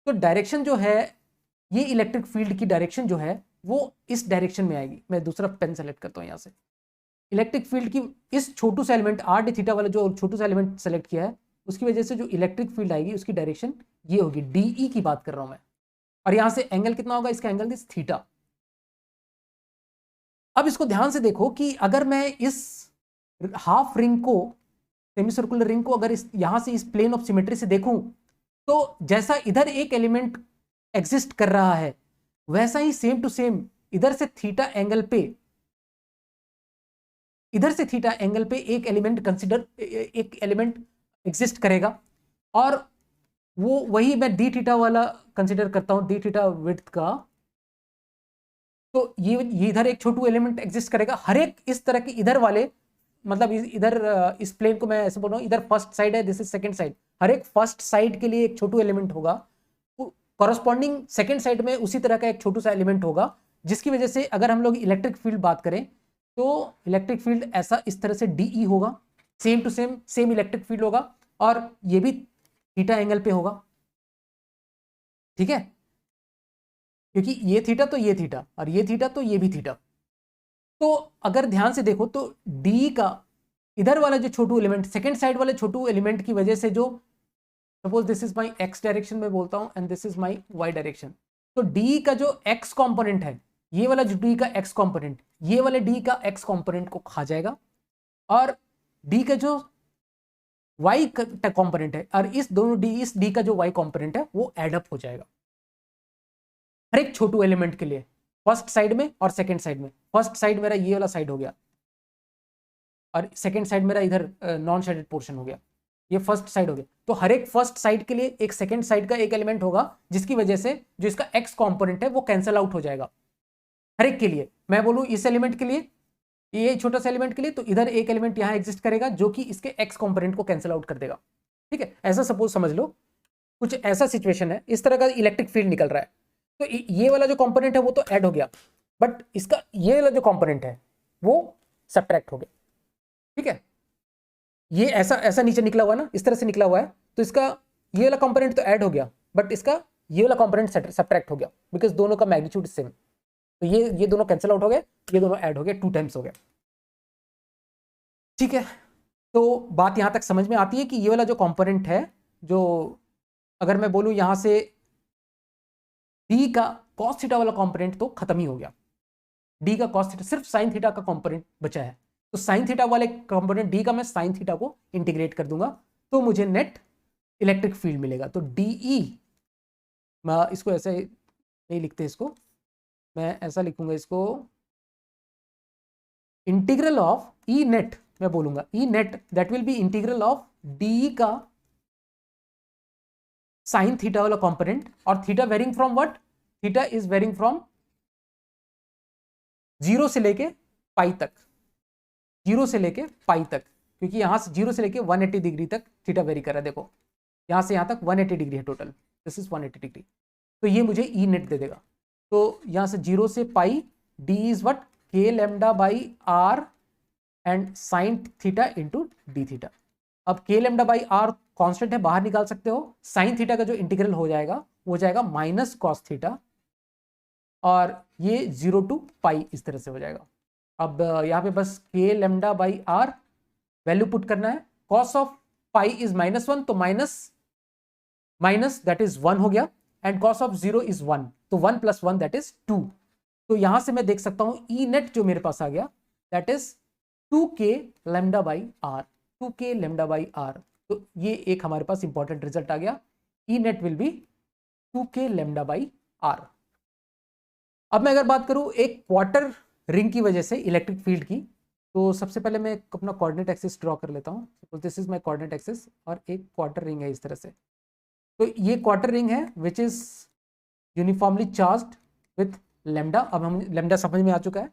तो डायरेक्शन जो है, ये इलेक्ट्रिक फील्ड की डायरेक्शन जो है वो इस डायरेक्शन में आएगी। मैं दूसरा पेन सेलेक्ट करता हूँ यहाँ से। इलेक्ट्रिक फील्ड की इस छोटू सा एलिमेंट आर डी थीटा वाला जो छोटू सा एलिमेंट सेलेक्ट किया है, उसकी वजह से जो इलेक्ट्रिक फील्ड आएगी उसकी डायरेक्शन ये होगी, डीई की बात कर रहा हूं मैं। और यहां से एंगल कितना होगा, इसका एंगल दिस थीटा। अब इसको ध्यान से देखो कि अगर मैं इस हाफ रिंग को, सेमी सर्कुलर रिंग को अगर इस यहां से इस प्लेन ऑफ सिमेट्री से देखूं, तो जैसा इधर एक एलिमेंट एग्जिस्ट कर रहा है वैसा ही सेम टू सेम इधर से थीटा एंगल पे, इधर से थीटा एंगल पे एक एलिमेंट एग्जिस्ट करेगा। और वो वही मैं डी थीटा वाला कंसिडर करता हूं, डी थीटा विड्थ का। तो ये इधर एक छोटू एलिमेंट एग्जिस्ट करेगा। हर एक इस तरह के इधर वाले, मतलब इधर इस प्लेन को मैं ऐसे बोल रहा हूं, इधर फर्स्ट साइड है, दिस इज सेकंड साइड। हर एक फर्स्ट साइड के लिए एक छोटू एलिमेंट होगा, कॉरस्पॉन्डिंग सेकंड साइड में उसी तरह का एक छोटू सा एलिमेंट होगा, जिसकी वजह से अगर हम लोग इलेक्ट्रिक फील्ड बात करें तो इलेक्ट्रिक फील्ड ऐसा इस तरह से डीई होगा, same to same electric field होगा, और ये भी थीटा एंगल पे होगा। ठीक है, क्योंकि ये थीटा तो ये थीटा, और ये थीटा तो ये भी थीटा। तो अगर ध्यान से देखो तो डी का इधर वाला जो छोटू एलिमेंट, सेकंड साइड वाले छोटू एलिमेंट की वजह से, जो suppose this is my X direction में बोलता हूं and this is my Y direction, तो डी का जो एक्स कंपोनेंट है, ये वाला जो डी का एक्स कंपोनेंट, ये वाले डी का एक्स कंपोनेंट को खा जाएगा, और डी का जो वाई कंपोनेंट है, और इस डी का जो वाई कंपोनेंट है वो एड अप हो जाएगा हर एक छोटू एलिमेंट के लिए, फर्स्ट साइड में और सेकंड साइड में। फर्स्ट साइड मेरा ये वाला साइड हो गया, और सेकंड साइड मेरा इधर नॉन शेडेड पोर्शन हो गया। ये फर्स्ट साइड हो गया, तो हर एक फर्स्ट साइड के लिए एक सेकंड साइड का एक एलिमेंट होगा, जिसकी वजह से जो इसका एक्स कंपोनेंट है वो कैंसिल आउट हो जाएगा हर एक के लिए। मैं बोलूं इस एलिमेंट के लिए, ये छोटा सा एलिमेंट के लिए, तो इधर एक एलिमेंट यहां एग्जिस्ट करेगा जो कि इसके एक्स कंपोनेंट को कैंसिल आउट कर देगा। ठीक है, ऐसा सपोज समझ लो, कुछ ऐसा सिचुएशन है, इस तरह का इलेक्ट्रिक फील्ड निकल रहा है। तो ये वाला जो कंपोनेंट है वो तो ऐड हो गया, बट इसका ये वाला जो कंपोनेंट है वो सब्ट्रैक्ट हो गया। ठीक है, ये ऐसा नीचे निकला हुआ है ना, इस तरह से निकला हुआ है, तो इसका ये वाला कंपोनेंट तो ऐड हो गया, बट इसका ये वाला कंपोनेंट सब्ट्रैक्ट हो गया, बिकॉज दोनों का मैग्नीट्यूड सेम। तो ये दोनों कैंसिल आउट हो गए, ये दोनों ऐड हो गए, 2 टाइम्स हो गया। ठीक है, तो बात यहां तक समझ में आती है कि ये वाला जो कंपोनेंट है, जो अगर मैं बोलूं यहां से डी का कॉस थीटा वाला कंपोनेंट तो खत्म ही हो गया, डी का कॉस थीटा, सिर्फ साइन थीटा का कंपोनेंट बचा है। तो साइन थीटा वाले कंपोनेंट डी का मैं साइन थीटा को इंटीग्रेट कर दूंगा, तो मुझे नेट इलेक्ट्रिक फील्ड मिलेगा। तो डीई, मैं इसको ऐसे नहीं लिखते, इसको मैं ऐसा लिखूंगा, इसको इंटीग्रल ऑफ ई नेट, मैं बोलूंगा E net that will be integral of D का साइन थीटा वाला कंपोनेंट, और theta varying from what, theta is varying from 0 से लेके पाई तक, 0 से लेके पाई तक, क्योंकि यहां से 0 से लेके 180 डिग्री तक थीटा वेरी कर रहा है। देखो यहां से यहां तक 180 डिग्री है टोटल, दिस इज 180 डिग्री। तो ये मुझे ई नेट दे देगा। तो यहां से 0 से pi, D is what, K lambda by R and sine theta into D theta. अब K lambda by are constant है, बाहर निकाल सकते हो। साइन थीटा का जो इंटीग्रल हो जाएगा वो जाएगा माइनस कॉस थीटा, और ये 0 टू पाई इस तरह से हो जाएगा। अब यहाँ पे बस K lambda by R value put करना है। कॉस ऑफ पाई इज -1, तो माइनस दैट इज 1 हो गया, एंड कॉस ऑफ 0 इज 1, तो 1 + 1 दैट इज 2। तो यहां से मैं देख सकता हूं ई नेट जो मेरे पास आ गया that is 2k lambda by R, 2k lambda by R. तो ये एक हमारे पास इंपॉर्टेंट रिजल्ट आ गया, E net will be 2k lambda by R. अब मैं अगर बात करूं एक क्वार्टर रिंग की वजह से इलेक्ट्रिक फील्ड की, तो सबसे पहले मैं अपना कोऑर्डिनेट एक्सिस ड्रॉ कर लेता हूं। Suppose this is my coordinate axis, और एक क्वार्टर रिंग है इस तरह से। तो ये क्वार्टर रिंग है which is uniformly charged with lambda. अब हम लैम्डा समझ में आ चुका है,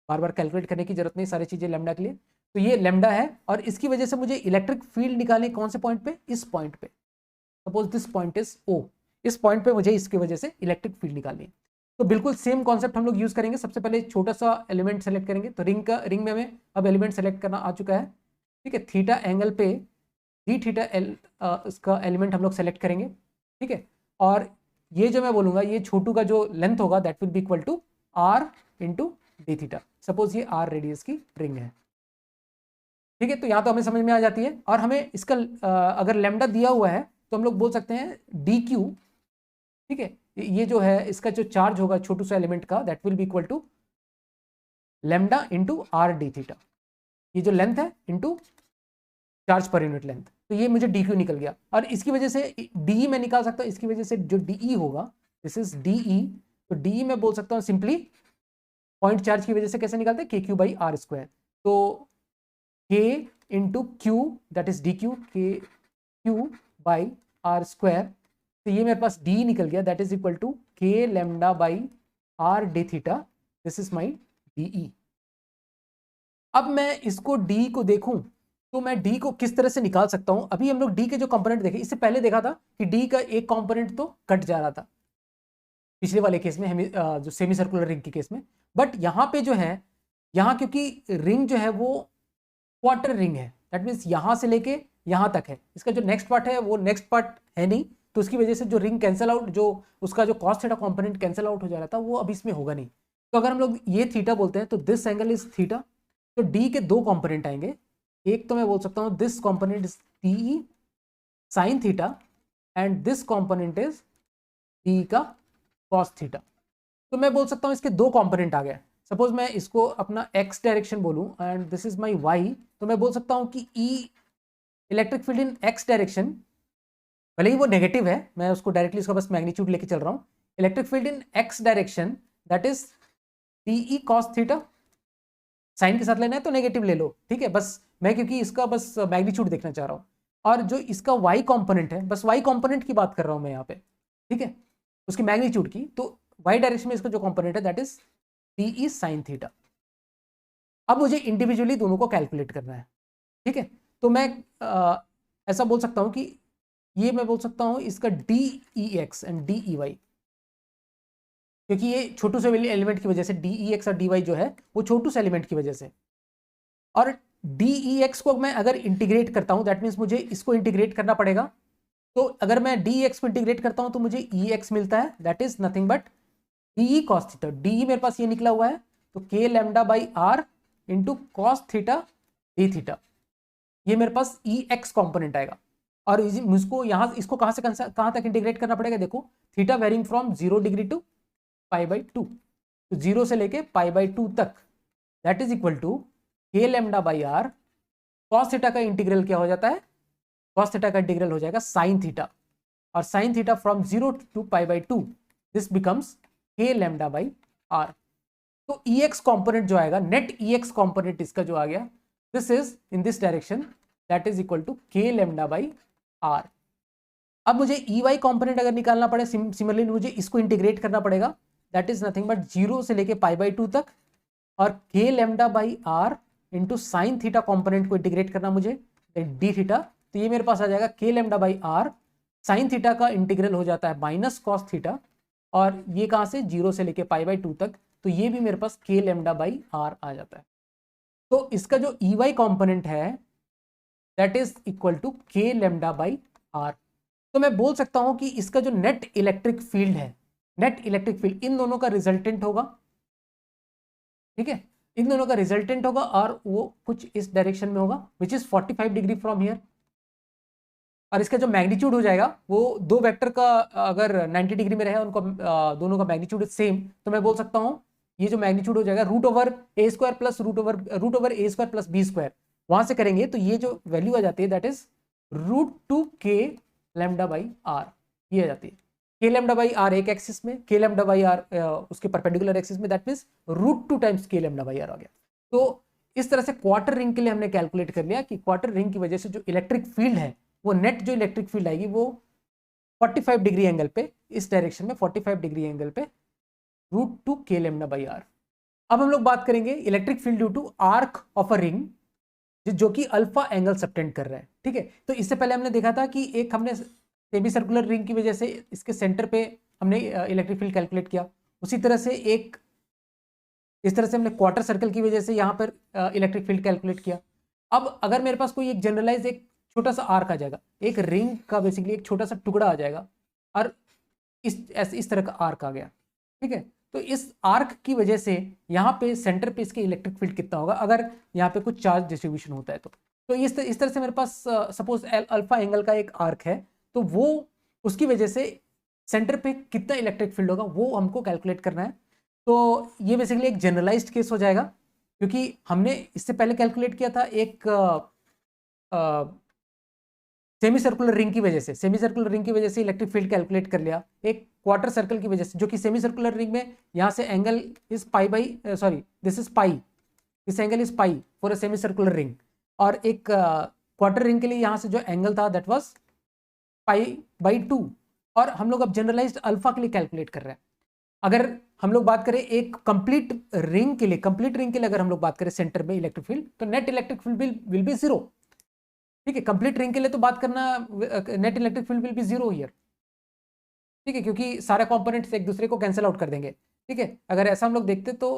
बार बार कैलकुलेट करने की जरूरत नहीं, सारी चीजें लैम्डा के लिए। तो ये लैम्डा है, और इसकी वजह से मुझे इलेक्ट्रिक फील्ड निकालनी कौन से पॉइंट पे, इस पॉइंट पे। सपोज दिस पॉइंट इज ओ, इस पॉइंट पे मुझे इसकी वजह से इलेक्ट्रिक फील्ड निकालनी है। तो बिल्कुल सेम कॉन्सेप्ट हम लोग यूज करेंगे। सबसे पहले छोटा सा एलिमेंट सेलेक्ट करेंगे, तो रिंग में हमें अब एलिमेंट सेलेक्ट करना आ चुका है, ठीक है। थीटा एंगल पे डी थीटा इसका एलिमेंट हम लोग सेलेक्ट करेंगे, ठीक है। और ये जो मैं बोलूंगा, ये छोटू का जो लेंथ होगा that will be equal to R into D theta. Suppose ये आर रेडियस की रिंग है, ठीक है। तो यहाँ तो हमें समझ में आ जाती है। और हमें इसका अगर लेमडा दिया हुआ है तो हम लोग बोल सकते हैं डी क्यू, ठीक है। ये जो है इसका जो चार्ज होगा छोटू सा एलिमेंट का that will be equal to lambda into R D theta. ये जो लेंथ है into charge per unit length, तो ये मुझे डी क्यू निकल गया। और इसकी वजह से डी मैं निकाल सकता हूँ, इसकी वजह से जो डी होगा दिस इज डी, तो डी मैं बोल सकता हूँ सिंपली पॉइंट चार्ज की वजह से कैसे निकालते हैं, के क्यू बाई आर स्क्वायर। तो K into Q that is D Q, K Q by R square. तो ये मेरे पास डी निकल गया that is equal to K lambda by R D theta, this is my D. अब मैं इसको डी को देखूं तो मैं डी को किस तरह से निकाल सकता हूं। अभी हम लोग डी के जो कंपोनेंट देखे, इससे पहले देखा था कि डी का एक कंपोनेंट तो कट जा रहा था पिछले वाले केस में, जो सेमी सर्कुलर रिंग के केस में। बट यहाँ पे जो है, यहाँ क्योंकि रिंग जो है वो क्वार्टर रिंग है, दैट मीन्स यहाँ से लेके यहाँ तक है। इसका जो नेक्स्ट पार्ट है वो नेक्स्ट पार्ट है नहीं, तो उसकी वजह से जो रिंग कैंसिल आउट, जो उसका जो cos theta component cancel out हो जा रहा था वो अब इसमें होगा नहीं। तो अगर हम लोग ये थीटा बोलते हैं तो दिस एंगल इज थीटा। तो डी के दो कंपोनेंट आएंगे, एक तो मैं बोल सकता हूँ this component is T sine theta and this component is D का कॉस थीटा। तो मैं बोल सकता हूँ इसके दो कंपोनेंट आ गए। सपोज मैं इसको अपना x डायरेक्शन बोलूँ and this is my y, तो मैं बोल सकता हूँ कि E electric field in x direction, भले ही वो नेगेटिव है, मैं उसको डायरेक्टली इसका बस मैग्नीट्यूड लेके चल रहा हूँ। Electric field in x direction that is DE cos theta. Sine के साथ लेना है तो नेगेटिव ले लो, ठीक है। बस मैं क्योंकि इसका बस मैग्नीट्यूड देखना चाह रहा हूँ। और जो इसका y कॉम्पोनेंट है, बस y कॉम्पोनेंट की बात कर रहा हूँ मैं यहाँ पे, ठीक है, उसकी मैग्नीट्यूड की। तो y डायरेक्शन में इसका जो कॉम्पोनेंट है that is T sine theta. अब मुझे इंडिविजुअली दोनों को कैलकुलेट करना है, ठीक है। तो मैं ऐसा बोल सकता हूं कि ये मैं बोल सकता हूं इसका D E X and D E Y, क्योंकि ये छोटू से एलिमेंट की वजह से डी ई एक्स और डी वाई जो है वो छोटू से एलिमेंट की वजह से। और डी ई एक्स को मैं अगर इंटीग्रेट करता हूं दैट मीन्स मुझे इसको इंटीग्रेट करना पड़ेगा। तो अगर मैं डी एक्स को इंटीग्रेट करता हूं तो मुझे ई एक्स मिलता है that is nothing but D cos theta. D मेरे पास ये निकला हुआ है, तो K lambda by R into cos theta D theta, ये मेरे पास ई एक्स कॉम्पोनेंट आएगा। और मुझको यहाँ इसको कहाँ से कहाँ तक इंटीग्रेट करना पड़ेगा, देखो theta varying from 0 degree to pi by 2, तो 0 से लेके पाई बाई 2 तक that is equal to K lambda by R. Cos theta का इंटीग्रल क्या हो जाता है, कॉस थीटा का इंटीग्रल हो जाएगा साइन थीटा, और sine theta from 0 to pi by 2 this becomes K lambda by R. तो ई एक्स कॉम्पोनेंट जो आएगा, नेट ई एक्स कॉम्पोनेंट इसका जो आ गया, this is in this direction that is equal to K lambda by R. अब मुझे E Y component अगर निकालना पड़े, सिमिलरली मुझे इसको इंटीग्रेट करना पड़ेगा दैट इज नथिंग बट 0 से लेके पाई बाई 2 तक, और K lambda by R into sine theta component को इंटीग्रेट करना मुझे डी थीटा। तो ये मेरे पास आ जाएगा K lambda by R, sine theta का इंटीग्रल हो जाता है माइनस कॉस थीटा, और ये कहाँ से 0 से लेके पाई बाई 2 तक, तो ये भी मेरे पास के लेमडा बाई आर आ जाता है। तो इसका जो ई वाई कॉम्पोनेंट है that is equal to K lambda by R. तो मैं बोल सकता हूं कि इसका जो नेट इलेक्ट्रिक फील्ड है, नेट इलेक्ट्रिक फील्ड इन दोनों का रिजल्टेंट होगा, ठीक है, इन दोनों का रिजल्टेंट होगा, और वो कुछ इस डायरेक्शन में होगा which is 45 degree from here. और इसका जो मैग्नीट्यूड हो जाएगा वो दो वेक्टर का अगर 90 डिग्री में रहे, उनको दोनों का मैग्नीट्यूड सेम, तो मैं बोल सकता हूँ ये जो मैग्नीट्यूड हो जाएगा रूट ओवर ए स्क्वायर प्लस रूट ओवर ए स्क्वायर प्लस बी स्क्वायर, वहां से करेंगे तो ये जो वैल्यू आ जाती है दैट इज √2 के लेमडा बाई आर, ये आ जाती है। के लेमडा बाई आर एक एक्सिस में, के लेमडा बाई आर उसके परपेंडिकुलर एक्सिस में, दैट मीन्स √2 टाइम्स के लेमडा बाई आर आ गया। तो इस तरह से क्वार्टर रिंग के लिए हमने कैलकुलेट कर लिया कि क्वार्टर रिंग की वजह से जो इलेक्ट्रिक फील्ड है, वो नेट जो इलेक्ट्रिक फील्ड आएगी वो 45 डिग्री एंगल पे, इस डायरेक्शन में 45 डिग्री एंगल पे √2 के लेमडा बाई आर। अब हम लोग बात करेंगे electric field due to arc of a ring जो कि अल्फा एंगल सबटेंड कर रहा है, ठीक है। तो इससे पहले हमने देखा था कि एक हमने सेमी सर्कुलर रिंग की वजह से इसके सेंटर पे हमने इलेक्ट्रिक फील्ड कैलकुलेट किया, उसी तरह से एक इस तरह से हमने क्वार्टर सर्कल की वजह से यहाँ पर इलेक्ट्रिक फील्ड कैलकुलेट किया। अब अगर मेरे पास कोई एक जनरलाइज एक छोटा सा आर्क आ जाएगा, एक रिंग का बेसिकली एक छोटा सा टुकड़ा आ जाएगा और इस तरह का आर्क आ गया, ठीक है। तो इस आर्क की वजह से यहाँ पे सेंटर पे इसके इलेक्ट्रिक फील्ड कितना होगा अगर यहाँ पे कुछ चार्ज डिस्ट्रीब्यूशन होता है तो इस तरह से मेरे पास सपोज अल्फा एंगल का एक आर्क है, तो वो उसकी वजह से सेंटर पे कितना इलेक्ट्रिक फील्ड होगा वो हमको कैलकुलेट करना है। तो ये बेसिकली एक जनरलाइज्ड केस हो जाएगा, क्योंकि हमने इससे पहले कैलकुलेट किया था एक सेमी सर्कुलर रिंग की वजह से इलेक्ट्रिक फील्ड कैलकुलेट कर लिया, एक क्वार्टर सर्कल की वजह से, जो कि सेमी सर्कुलर रिंग में यहाँ से angle is pi by this is pi, this angle is pi for a semi circular ring, और एक क्वार्टर रिंग के लिए यहाँ से जो एंगल था दैट वाज पाई बाई 2, और हम लोग अब जनरलाइज्ड अल्फा के लिए कैलकुलेट कर रहे हैं। अगर हम लोग बात करें एक कंप्लीट रिंग के लिए अगर हम लोग बात करें सेंटर में इलेक्ट्रिक फील्ड, तो net electric field will be 0, ठीक है। कंप्लीट रिंग के लिए तो बात करना net electric field will be 0 here, ठीक है, क्योंकि सारे कंपोनेंट्स एक दूसरे को कैंसिल आउट कर देंगे, ठीक है। अगर ऐसा हम लोग देखते तो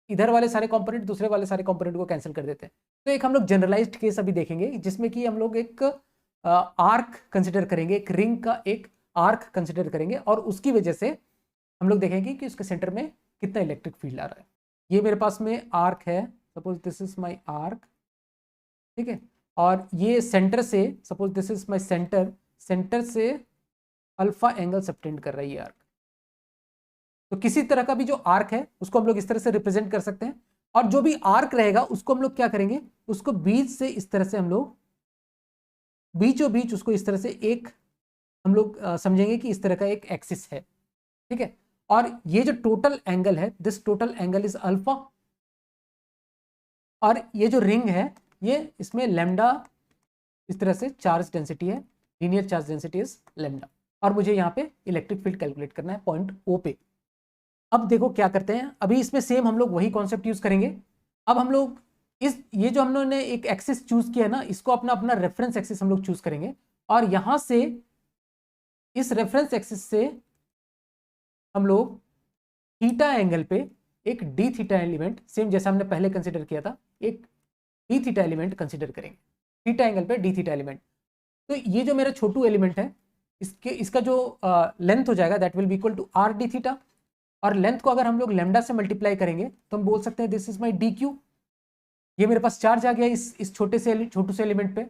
इधर वाले सारे कंपोनेंट दूसरे वाले सारे कंपोनेंट को कैंसिल कर देते हैं। तो एक हम लोग जनरलाइज्ड केस अभी देखेंगे जिसमें कि हम लोग एक आर्क कंसिडर करेंगे, एक रिंग का एक आर्क कंसिडर करेंगे, और उसकी वजह से हम लोग देखेंगे कि उसके सेंटर में कितना इलेक्ट्रिक फील्ड आ रहा है। ये मेरे पास में आर्क है, suppose this is my arc, ठीक है, और ये सेंटर से, suppose this is my centre से अल्फा एंगल सबटेंड कर रहा है ये आर्क। तो किसी तरह का भी जो आर्क है उसको हम लोग इस तरह से रिप्रेजेंट कर सकते हैं, और जो भी आर्क रहेगा उसको हम लोग क्या करेंगे, उसको बीच से इस तरह से हम लोग बीचों बीच उसको इस तरह से एक हम लोग समझेंगे कि इस तरह का एक एक्सिस है, ठीक है। और ये जो टोटल एंगल है, this total angle is alpha, और ये जो रिंग है ये इसमें लैम्डा इस तरह से चार्ज डेंसिटी है, linear charge density is lambda, और मुझे यहाँ पे इलेक्ट्रिक फील्ड कैलकुलेट करना है पॉइंट ओ पे। अब देखो क्या करते हैं, अभी इसमें सेम हम लोग वही कॉन्सेप्ट यूज करेंगे। अब हम लोग ये जो हम लोगों ने एक एक्सिस चूज किया है ना, इसको अपना रेफरेंस एक्सिस हम लोग चूज करेंगे, और यहां से इस रेफरेंस एक्सिस से हम लोग थीटा एंगल पे एक डी थीटा एलिमेंट, सेम जैसा हमने पहले कंसिडर किया था, एक डी थीटा एलिमेंट कंसिडर करेंगे, थीटा एंगल पे डी थीटा एलिमेंट। तो ये जो मेरा छोटू एलिमेंट है इसका जो लेंथ हो जाएगा that will be equal to R D theta, और लेंथ को अगर हम लोग लैम्डा से मल्टीप्लाई करेंगे तो हम बोल सकते हैं this is my D Q. ये मेरे पास चार्ज आ गया इस छोटू से एलिमेंट पे,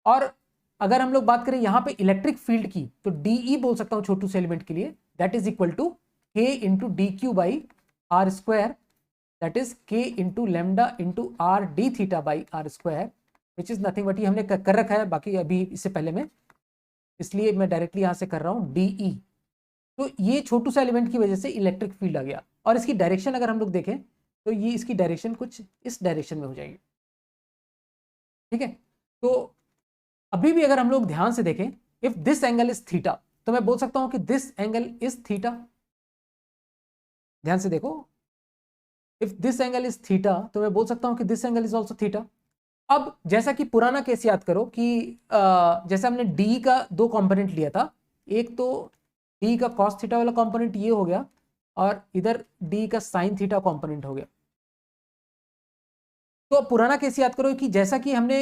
और अगर हम लोग बात करें यहाँ पे इलेक्ट्रिक फील्ड की तो डीई बोल सकता हूँ छोटू से एलिमेंट के लिए, that is equal to K into D Q by R square, that is K into lambda into R D theta by R square, which is nothing but ये हमने कर रखा है बाकी अभी इससे पहले में, इसलिए मैं डायरेक्टली यहाँ से कर रहा हूँ डीई। तो ये छोटू सा एलिमेंट की वजह से इलेक्ट्रिक फील्ड आ गया, और इसकी डायरेक्शन अगर हम लोग देखें तो ये इसकी डायरेक्शन कुछ इस डायरेक्शन में हो जाएगी, ठीक है। तो अभी भी अगर हम लोग ध्यान से देखें, if this angle is theta, तो मैं बोल सकता हूं कि दिस एंगल इज थीटा। ध्यान से देखो, if this angle is theta तो मैं बोल सकता हूं कि this angle is also theta. अब जैसा कि पुराना केस याद करो कि जैसे हमने डी का दो कंपोनेंट लिया था, एक तो डी का कॉस थीटा वाला कंपोनेंट ये हो गया, और इधर डी का साइन थीटा कंपोनेंट हो गया। तो पुराना केस याद करो कि जैसा कि हमने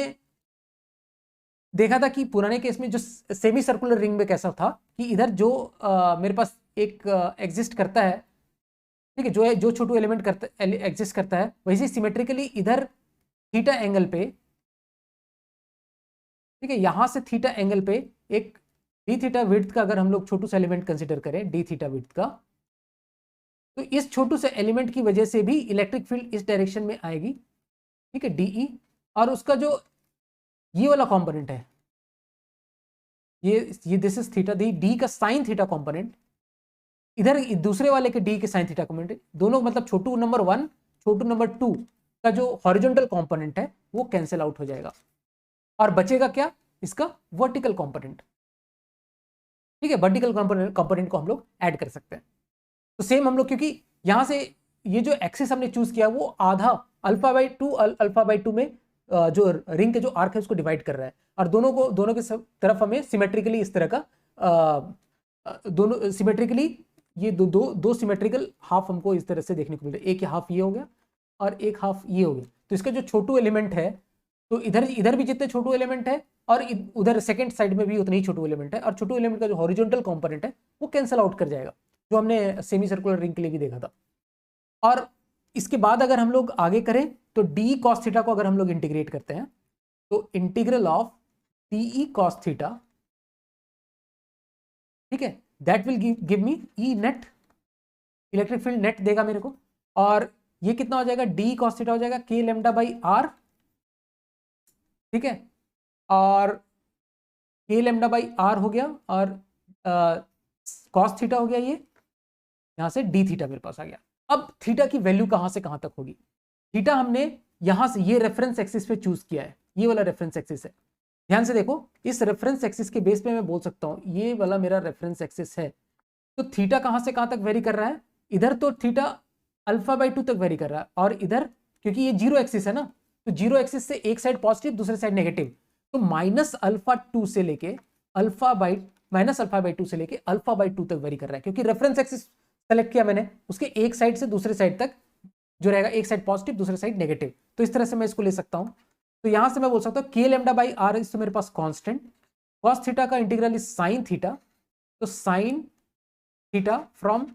देखा था कि पुराने केस में जो सेमी सर्कुलर रिंग में कैसा था कि इधर जो मेरे पास एक एग्जिस्ट करता है, ठीक है, जो छोटू एलिमेंट करता एग्जिस्ट करता है, वैसे सिमेट्रिकली इधर थीटा एंगल पे, ठीक है, यहां से थीटा एंगल पे एक डी थीटा विड्थ का अगर हम लोग छोटू सा एलिमेंट कंसिडर करें डी थीटा विड्थ का, तो इस छोटू से एलिमेंट की वजह से भी इलेक्ट्रिक फील्ड इस डायरेक्शन में आएगी, ठीक है, डीई। और उसका जो ये वाला कंपोनेंट है, ये दिस इज थीटा, डी का साइन थीटा कंपोनेंट, इधर दूसरे वाले के डी के साइन थीटा कंपोनेंट, दोनों मतलब छोटू नंबर 1 छोटू नंबर 2 का जो हॉरिजॉन्टल कंपोनेंट है वो कैंसिल आउट हो जाएगा, और बचेगा क्या, इसका वर्टिकल कंपोनेंट, ठीक है। वर्टिकल कंपोनेंट को हम लोग ऐड कर सकते हैं। तो सेम हम लोग, क्योंकि यहां से ये जो एक्सिस हमने चूज किया वो आधा अल्फा बाई टू में जो रिंग के जो आर्क है उसको डिवाइड कर रहा है, और दोनों के तरफ हमें सिमेट्रिकली इस तरह का दोनों सिमेट्रिकली ये दो सिमेट्रिकल हाफ हमको इस तरह से देखने को मिल रहा है। एक हाफ ये हो गया और एक हाफ ये हो गया। तो इसका जो छोटू एलिमेंट है, तो इधर भी जितने छोटू एलिमेंट है और उधर सेकंड साइड में भी उतने ही छोटू एलिमेंट है, और छोटू एलिमेंट का जो हॉरिजॉन्टल कंपोनेंट है वो कैंसिल आउट कर जाएगा, जो हमने सेमी सर्कुलर रिंग के लिए भी देखा था। और इसके बाद अगर हम लोग आगे करें तो डी कॉस थीटा को अगर हम लोग इंटीग्रेट करते हैं तो integral of D cos theta, ठीक है, that will give me E net, electric field net देगा मेरे को। और ये कितना हो जाएगा, डी कॉस थीटा हो जाएगा के लेमडा बाई आर, ठीक है, और के लेमडा बाई आर हो गया, और कॉस थीटा हो गया, ये यहां से डी थीटा मेरे पास आ गया। अब थीटा की वैल्यू कहां से कहां तक होगी, थीटा हमने यहां से ये रेफरेंस एक्सिस पे चूज किया है, ये वाला रेफरेंस एक्सिस है, ध्यान से देखो, इस रेफरेंस एक्सिस के बेस पे मैं बोल सकता हूं ये वाला मेरा रेफरेंस एक्सिस है। तो थीटा कहां से कहां तक वेरी कर रहा है, इधर तो थीटा अल्फा बाई 2 तक वेरी कर रहा है, और इधर क्योंकि ये जीरो एक्सिस है ना, तो जीरो एक्सिस से एक साइड पॉजिटिव दूसरे साइड नेगेटिव, तो -α/2 से लेके -α/2 से लेके α/2 तक वेरी कर रहा है, क्योंकि रेफरेंस एक्सिस सेलेक्ट किया मैंने, उसके एक साइड से दूसरे साइड तक जो रहेगा, एक साइड पॉजिटिव दूसरे साइड नेगेटिव, तो इस तरह से मैं इसको ले सकता हूं। तो यहां से मैं बोल सकता हूं के लेमडा बाई आर इज तो मेरे पास कांस्टेंट, कॉस थीटा का इंटीग्रल इज साइन थीटा, तो साइन थीटा फ्रॉम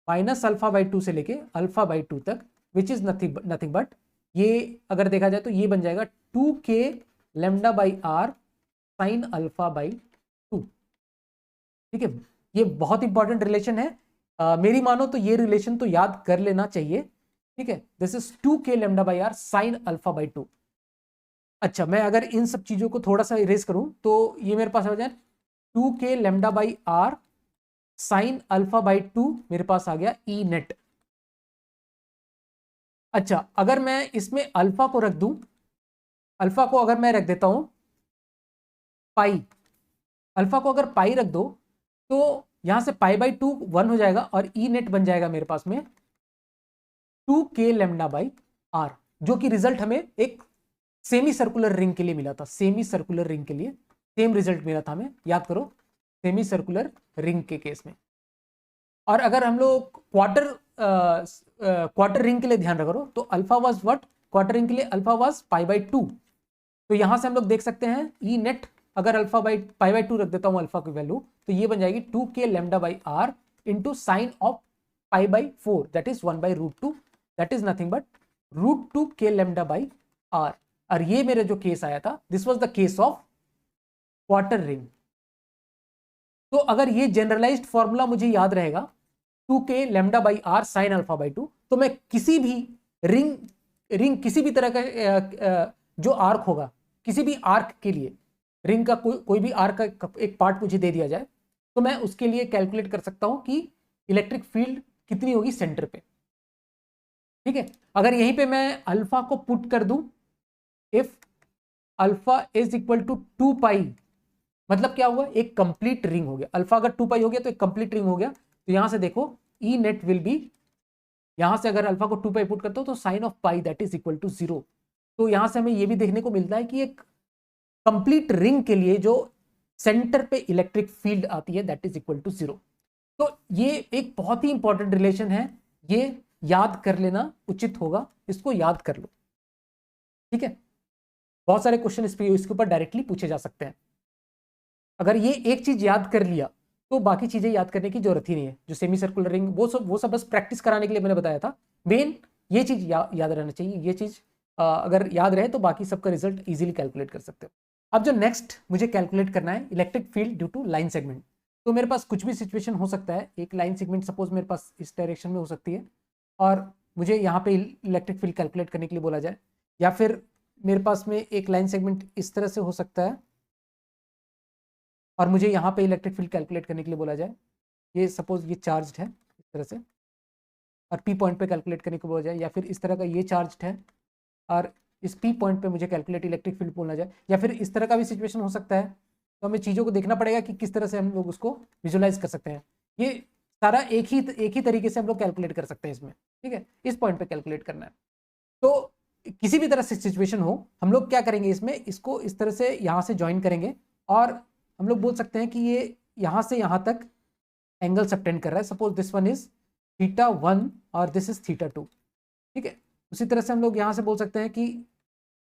-α/2 से लेके α/2 तक, विच इज नथिंग बट, ये अगर देखा जाए तो ये बन जाएगा 2k lambda by R sine α/2, ठीक है। ये बहुत इंपॉर्टेंट रिलेशन है, मेरी मानो तो ये रिलेशन तो याद कर लेना चाहिए, ठीक है। This is 2k lambda by R sine α/2। अच्छा, मैं अगर इन सब चीजों को थोड़ा सा इरेज करूं तो ये मेरे पास हो जाए 2k lambda by R sine α/2, मेरे पास आ गया ई नेट। अच्छा, अगर मैं इसमें अल्फा को रख दूं, अल्फा को अगर मैं रख देता हूं पाई, अल्फा को अगर पाई रख दो तो यहां से π/2 1 हो जाएगा, और ई नेट बन जाएगा मेरे पास में 2k लेमडा बाई आर, जो कि रिजल्ट हमें एक सेमी सर्कुलर रिंग के लिए मिला था, सेमी सर्कुलर रिंग के लिए सेम रिजल्ट मिला था हमें, याद करो, सेमी सर्कुलर रिंग के केस में। और अगर हम लोग क्वार्टर रिंग के लिए ध्यान रखो तो alpha was what, quarter ring के लिए अल्फा वाज π/2, तो यहां से हम लोग देख सकते हैं ई नेट, अगर अल्फा बाई π/2 रख देता हूं अल्फा की वैल्यू, तो ये बन जाएगी 2k lambda by R into sine of π/4, that is 1/√2, that is nothing but √2k lambda by R. और ये मेरा जो केस आया था, this was the case of quarter ring. तो अगर ये जनरलाइज्ड फॉर्मूला मुझे याद रहेगा 2k lambda by R sine α/2, तो मैं किसी भी रिंग किसी भी तरह का जो आर्क होगा, किसी भी आर्क के लिए रिंग का कोई भी आर्क का एक पार्ट मुझे दे दिया जाए, तो मैं उसके लिए कैलकुलेट कर सकता हूं कि इलेक्ट्रिक फील्ड कितनी होगी सेंटर पे, ठीक है। अगर यहीं पे मैं अल्फा को पुट कर दूं, if alpha is equal to 2π, मतलब क्या हुआ, एक कंप्लीट रिंग हो गया, अल्फा अगर 2π हो गया तो एक कंप्लीट रिंग हो गया। तो यहां से देखो ई नेट विल बी, यहां से अगर अल्फा को 2π पुट करता हूं तो sine of pi that is equal to 0। तो यहां से हमें यह भी देखने को मिलता है कि एक कंप्लीट रिंग के लिए जो सेंटर पे इलेक्ट्रिक फील्ड आती है दैट इज इक्वल टू 0। तो ये एक बहुत ही इंपॉर्टेंट रिलेशन है, ये याद कर लेना उचित होगा, इसको याद कर लो, ठीक है। बहुत सारे क्वेश्चन इसके ऊपर डायरेक्टली पूछे जा सकते हैं। अगर ये एक चीज याद कर लिया तो बाकी चीजें याद करने की जरूरत ही नहीं है। जो सेमी सर्कुलर रिंग वो सब बस प्रैक्टिस कराने के लिए मैंने बताया था। मेन ये चीज याद रहना चाहिए, ये चीज अगर याद रहे तो बाकी सबका रिजल्ट इजीली कैलकुलेट कर सकते हो। अब जो नेक्स्ट मुझे कैलकुलेट करना है electric field due to line segment. तो मेरे पास कुछ भी सिचुएशन हो सकता है, एक लाइन सेगमेंट सपोज मेरे पास इस डायरेक्शन में हो सकती है और मुझे यहाँ पे इलेक्ट्रिक फील्ड कैलकुलेट करने के लिए बोला जाए, या फिर मेरे पास में एक लाइन सेगमेंट इस तरह से हो सकता है और मुझे यहाँ पे इलेक्ट्रिक फील्ड कैलकुलेट करने के लिए बोला जाए। ये सपोज ये चार्ज्ड है इस तरह से और पी पॉइंट पे कैलकुलेट करने को बोला जाए, या फिर इस तरह का ये चार्ज्ड है और इस पी पॉइंट पे मुझे कैलकुलेट इलेक्ट्रिक फील्ड बोलना जाए, या फिर इस तरह का भी सिचुएशन हो सकता है। तो हमें चीज़ों को देखना पड़ेगा कि किस तरह से हम लोग उसको विजुलाइज कर सकते हैं। ये सारा एक ही तरीके से हम लोग कैलकुलेट कर सकते हैं इसमें, ठीक है। इस पॉइंट पे कैलकुलेट करना है। तो किसी भी तरह से सिचुएशन हो, हम लोग क्या करेंगे इसमें, इसको इस तरह से यहाँ से ज्वाइन करेंगे और हम लोग बोल सकते हैं कि ये यहाँ से यहाँ तक एंगल सबटेंड कर रहा है, सपोज दिस वन इज θ1 और दिस इज θ2, ठीक है। उसी तरह से हम लोग यहाँ से बोल सकते हैं कि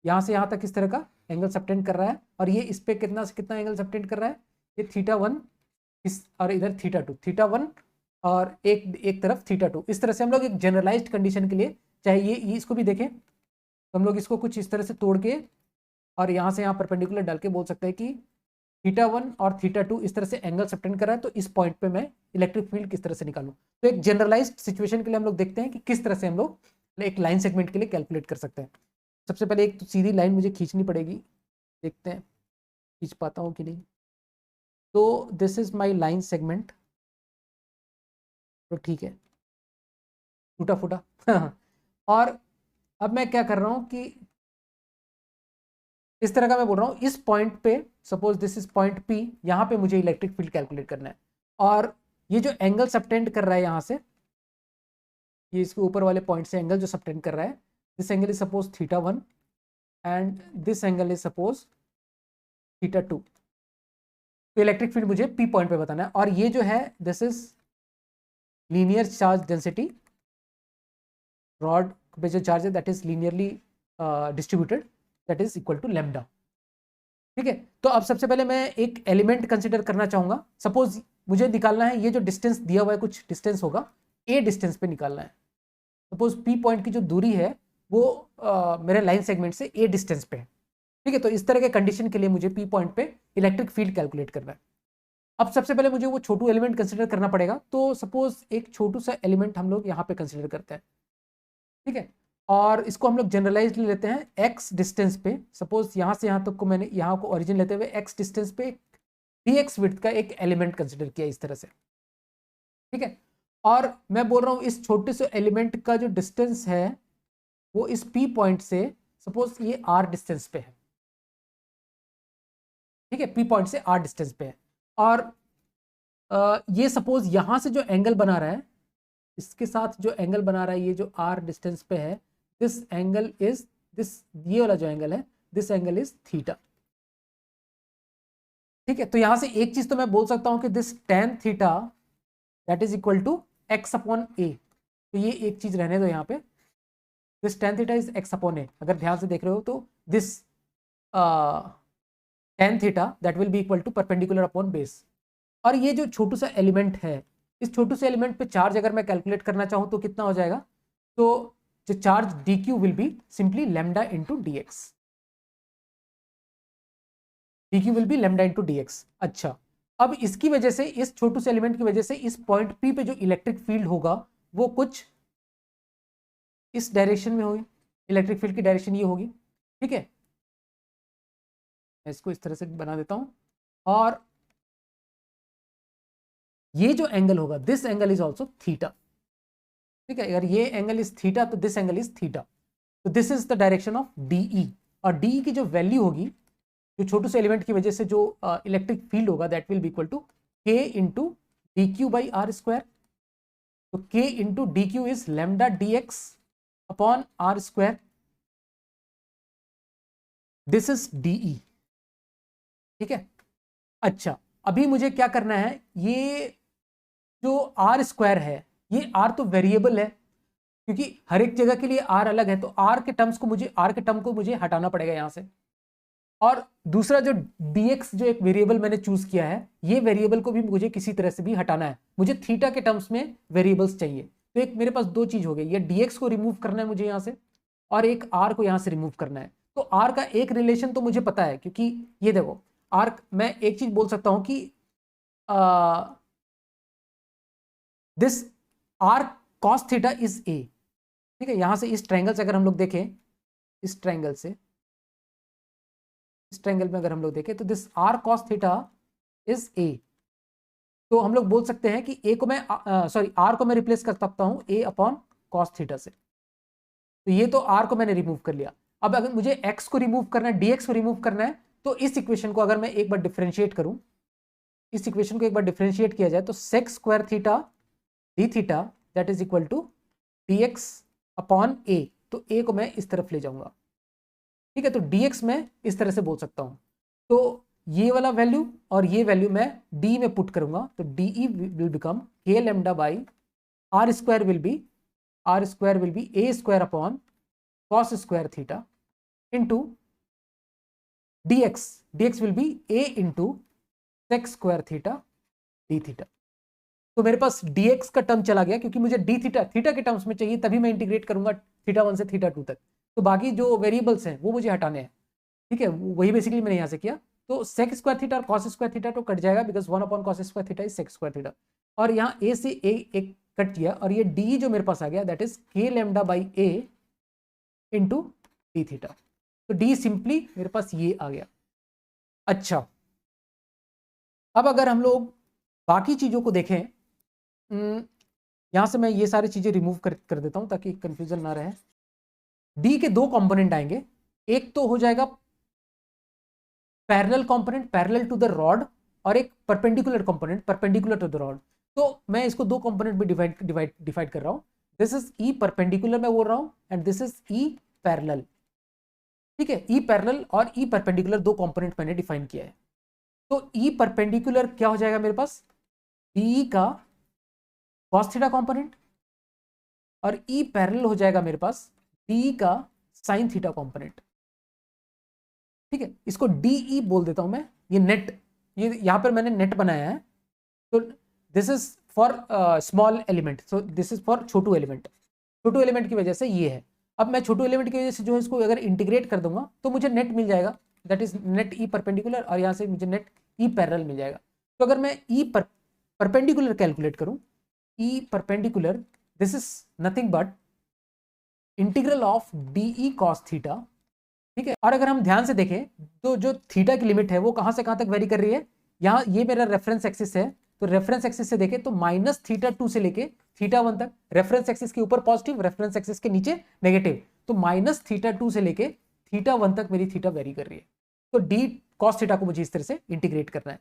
यहाँ से यहाँ तक इस तरह का एंगल सबटेंड कर रहा है, और ये इस पे कितना से कितना एंगल सबटेंड कर रहा है, ये θ1 इस, और इधर θ2, θ1 और एक तरफ θ2। इस तरह से हम लोग एक जनरलाइज्ड कंडीशन के लिए, चाहे ये इसको भी देखें तो हम लोग इसको कुछ इस तरह से तोड़ के और यहाँ से यहाँ परपेंडिकुलर डाल के बोल सकते हैं कि θ1 और θ2 इस तरह से एंगल सबटेंड कर रहा है, तो इस पॉइंट पे मैं इलेक्ट्रिक फील्ड किस तरह से निकालूं। तो एक जनरलाइज्ड सिचुएशन के लिए हम लोग देखते हैं कि किस तरह से हम लोग एक लाइन सेगमेंट के लिए कैलकुलेट कर सकते हैं। सबसे पहले एक तो सीधी लाइन मुझे खींचनी पड़ेगी, देखते हैं खींच पाता हूँ कि नहीं। तो this is my line segment, तो ठीक है, टूटा फूटा और अब मैं क्या कर रहा हूँ कि इस तरह का मैं बोल रहा हूँ, इस पॉइंट पे suppose this is point P, यहाँ पे मुझे इलेक्ट्रिक फील्ड कैलकुलेट करना है। और ये जो एंगल सबटेंड कर रहा है यहाँ से, ये इसके ऊपर वाले पॉइंट से एंगल जो सबटेंड कर रहा है, this angle is suppose θ1 and this angle is suppose θ2। तो इलेक्ट्रिक फील्ड मुझे P पॉइंट पे बताना है। और ये जो है this is linear charge density, rod पे जो चार्ज है that is linearly distributed, that is equal to lambda, ठीक है। तो अब सबसे पहले मैं एक एलिमेंट कंसिडर करना चाहूंगा। सपोज मुझे निकालना है ये जो डिस्टेंस दिया हुआ है, कुछ डिस्टेंस होगा, ए डिस्टेंस पे निकालना है। सपोज P पॉइंट की जो दूरी है वो मेरे लाइन सेगमेंट से ए डिस्टेंस पे है, ठीक है। तो इस तरह के कंडीशन के लिए मुझे P पॉइंट पे इलेक्ट्रिक फील्ड कैलकुलेट करना है। अब सबसे पहले मुझे वो छोटू एलिमेंट कंसिडर करना पड़ेगा। तो सपोज एक छोटू सा एलिमेंट हम लोग यहाँ पे कंसिडर करते हैं, ठीक है। और इसको हम लोग जनरलाइज ले लेते हैं x डिस्टेंस पे। सपोज यहाँ से यहाँ तक को मैंने यहाँ को ओरिजिन लेते हुए x डिस्टेंस पे dx विड्थ का एक एलिमेंट कंसिडर किया इस तरह से, ठीक है। और मैं बोल रहा हूँ इस छोटे से एलिमेंट का जो डिस्टेंस है वो इस P पॉइंट से सपोज ये r डिस्टेंस पे है, ठीक है। P पॉइंट से r डिस्टेंस पे है। और ये सपोज यहाँ से जो एंगल बना रहा है, इसके साथ जो एंगल बना रहा है, ये जो r डिस्टेंस पे है, दिस एंगल इज दिस, ये वाला जो एंगल है दिस एंगल इज थीटा, ठीक है। तो यहां से एक चीज तो मैं बोल सकता हूं कि this tan theta that is equal to x upon a। तो ये एक चीज रहने दो यहाँ पे, this tan theta is x upon a। अगर ध्यान से देख रहे हो तो this tan theta that will be equal to perpendicular upon base. और ये जो छोटू सा एलिमेंट है, इस छोटू से एलिमेंट पे चार्ज अगर मैं कैलकुलेट करना चाहूँ तो कितना हो जाएगा, तो जो charge dq will be simply lambda into dx, dq will be lambda into dx। अच्छा, अब इसकी वजह से, इस छोटू से एलिमेंट की वजह से इस पॉइंट P पे जो इलेक्ट्रिक फील्ड होगा वो कुछ इस डायरेक्शन में होगी। इलेक्ट्रिक फील्ड की डायरेक्शन ये होगी, ठीक है। मैं इसको इस तरह से बना देता हूं। और ये जो एंगल होगा this angle is also theta, ठीक है। अगर ये एंगल इज थीटा तो दिस एंगल इज थीटा। तो this is the direction of DE। और DE की जो वैल्यू होगी, जो छोटू से एलिमेंट की वजह से जो इलेक्ट्रिक फील्ड होगा, that will be equal to k into DQ by R square. तो k into DQ is lambda dx upon R square, this is DE, ठीक है। अच्छा, अभी मुझे क्या करना है, ये जो R स्क्वायर है, ये R तो वेरिएबल है, क्योंकि हर एक जगह के लिए R अलग है। तो R के टर्म को मुझे हटाना पड़ेगा यहां से। और दूसरा जो dx जो एक वेरिएबल मैंने चूज किया है, ये वेरिएबल को भी मुझे किसी तरह से भी हटाना है। मुझे थीटा के टर्म्स में वेरिएबल्स चाहिए। तो एक मेरे पास दो चीज हो गई, ये dx को रिमूव करना है मुझे यहां से, और एक r को यहां से रिमूव करना है। तो r का एक रिलेशन तो मुझे पता है, क्योंकि ये देखो r, मैं एक चीज बोल सकता हूं कि this r cos theta is a, ठीक है। यहां से इस ट्रायंगल से अगर हम लोग देखें, इस ट्रायंगल में अगर हम लोग देखें तो this r cos theta is a। तो हम लोग बोल सकते हैं कि a को मैं r को मैं रिप्लेस कर सकता हूं a अपॉन cos थीटा से। तो ये तो r को मैंने रिमूव कर लिया। अब अगर मुझे x को रिमूव करना है, dx को रिमूव करना है, तो इस इक्वेशन को अगर मैं एक बार डिफरेंशिएट करूं, इस इक्वेशन को एक बार डिफरेंशिएट किया जाए तो sec square theta d theta that is equal to dx upon a। तो a को मैं इस तरफ ले जाऊंगा, ठीक है। तो dx मैं इस तरह से बोल सकता हूं। तो ये वाला वैल्यू और ये वैल्यू मैं डी में पुट करूंगा, तो D will become K lambda by R square will be A square upon cos square theta into dx will be a into sec square theta D theta. तो मेरे पास dx का term चला गया क्योंकि मुझे डी थीटा के terms में चाहिए, तभी मैं इंटीग्रेट करूंगा थीटा 1 से थीटा 2 तक। तो बाकी जो वेरिएबल्स हैं वो मुझे हटाने हैं, ठीक है, वही बेसिकली मैंने यहाँ से किया। तो सेक स्क्वायर थीटा और कॉस स्क्वायर थीटा तो कट जाएगा, because 1 upon cos square theta is sec square theta, और यहाँ a से a एक कट किया, और ये d जो मेरे पास आ गया that is K lambda by a into D theta. तो d सिंपली मेरे पास ये आ गया। अच्छा, अब अगर हम लोग बाकी चीजों को देखें, यहां से मैं ये सारी चीजें रिमूव कर देता हूं ताकि कंफ्यूजन ना रहे। d के दो कंपोनेंट आएंगे, एक तो हो जाएगा parallel component parallel to the rod, और एक perpendicular component perpendicular to the rod. तो मैं इसको दो कंपोनेंट में डिवाइड कर रहा हूं। दिस इज ई परपेंडिकुलर मैं बोल रहा हूं, and this is E parallel, ठीक है। ई पैरेलल और ई परपेंडिकुलर दो कंपोनेंट मैंने डिफाइन किया है। तो ई परपेंडिकुलर क्या हो जाएगा मेरे पास, डी का कॉस थीटा कंपोनेंट, और ई पैरेलल हो जाएगा मेरे पास डी का साइन थीटा कंपोनेंट, ठीक है। इसको डी बोल देता हूं मैं। ये नेट, ये यहां पर मैंने नेट बनाया है, तो this is for small element, so this is for Chhotu element. Chhotu element की वजह से ये है। अब मैं छोटू एलिमेंट की वजह से जो है इसको अगर इंटीग्रेट कर दूंगा तो मुझे नेट मिल जाएगा, that is net E perpendicular, और यहाँ से मुझे नेट ई पैरेलल मिल जाएगा। तो अगर मैं ई परपेंडिकुलर कैलकुलेट करूं, E perpendicular this is nothing but integral of D E cos theta, ठीक है। और अगर हम ध्यान से देखें तो जो थीटा की लिमिट है वो कहां से कहां तक वेरी कर रही है, यहाँ ये मेरा रेफरेंस एक्सिस है, तो रेफरेंस एक्सिस से देखें तो माइनस थीटा 2 से लेके थीटा 1 तक, रेफरेंस एक्सिस के ऊपर पॉजिटिव, रेफरेंस एक्सिस के नीचे नेगेटिव, तो माइनस थीटा 2 से लेके थीटा 1 तक मेरी थीटा वेरी कर रही है। तो डी कॉस थीटा को मुझे इस तरह से इंटीग्रेट करना है।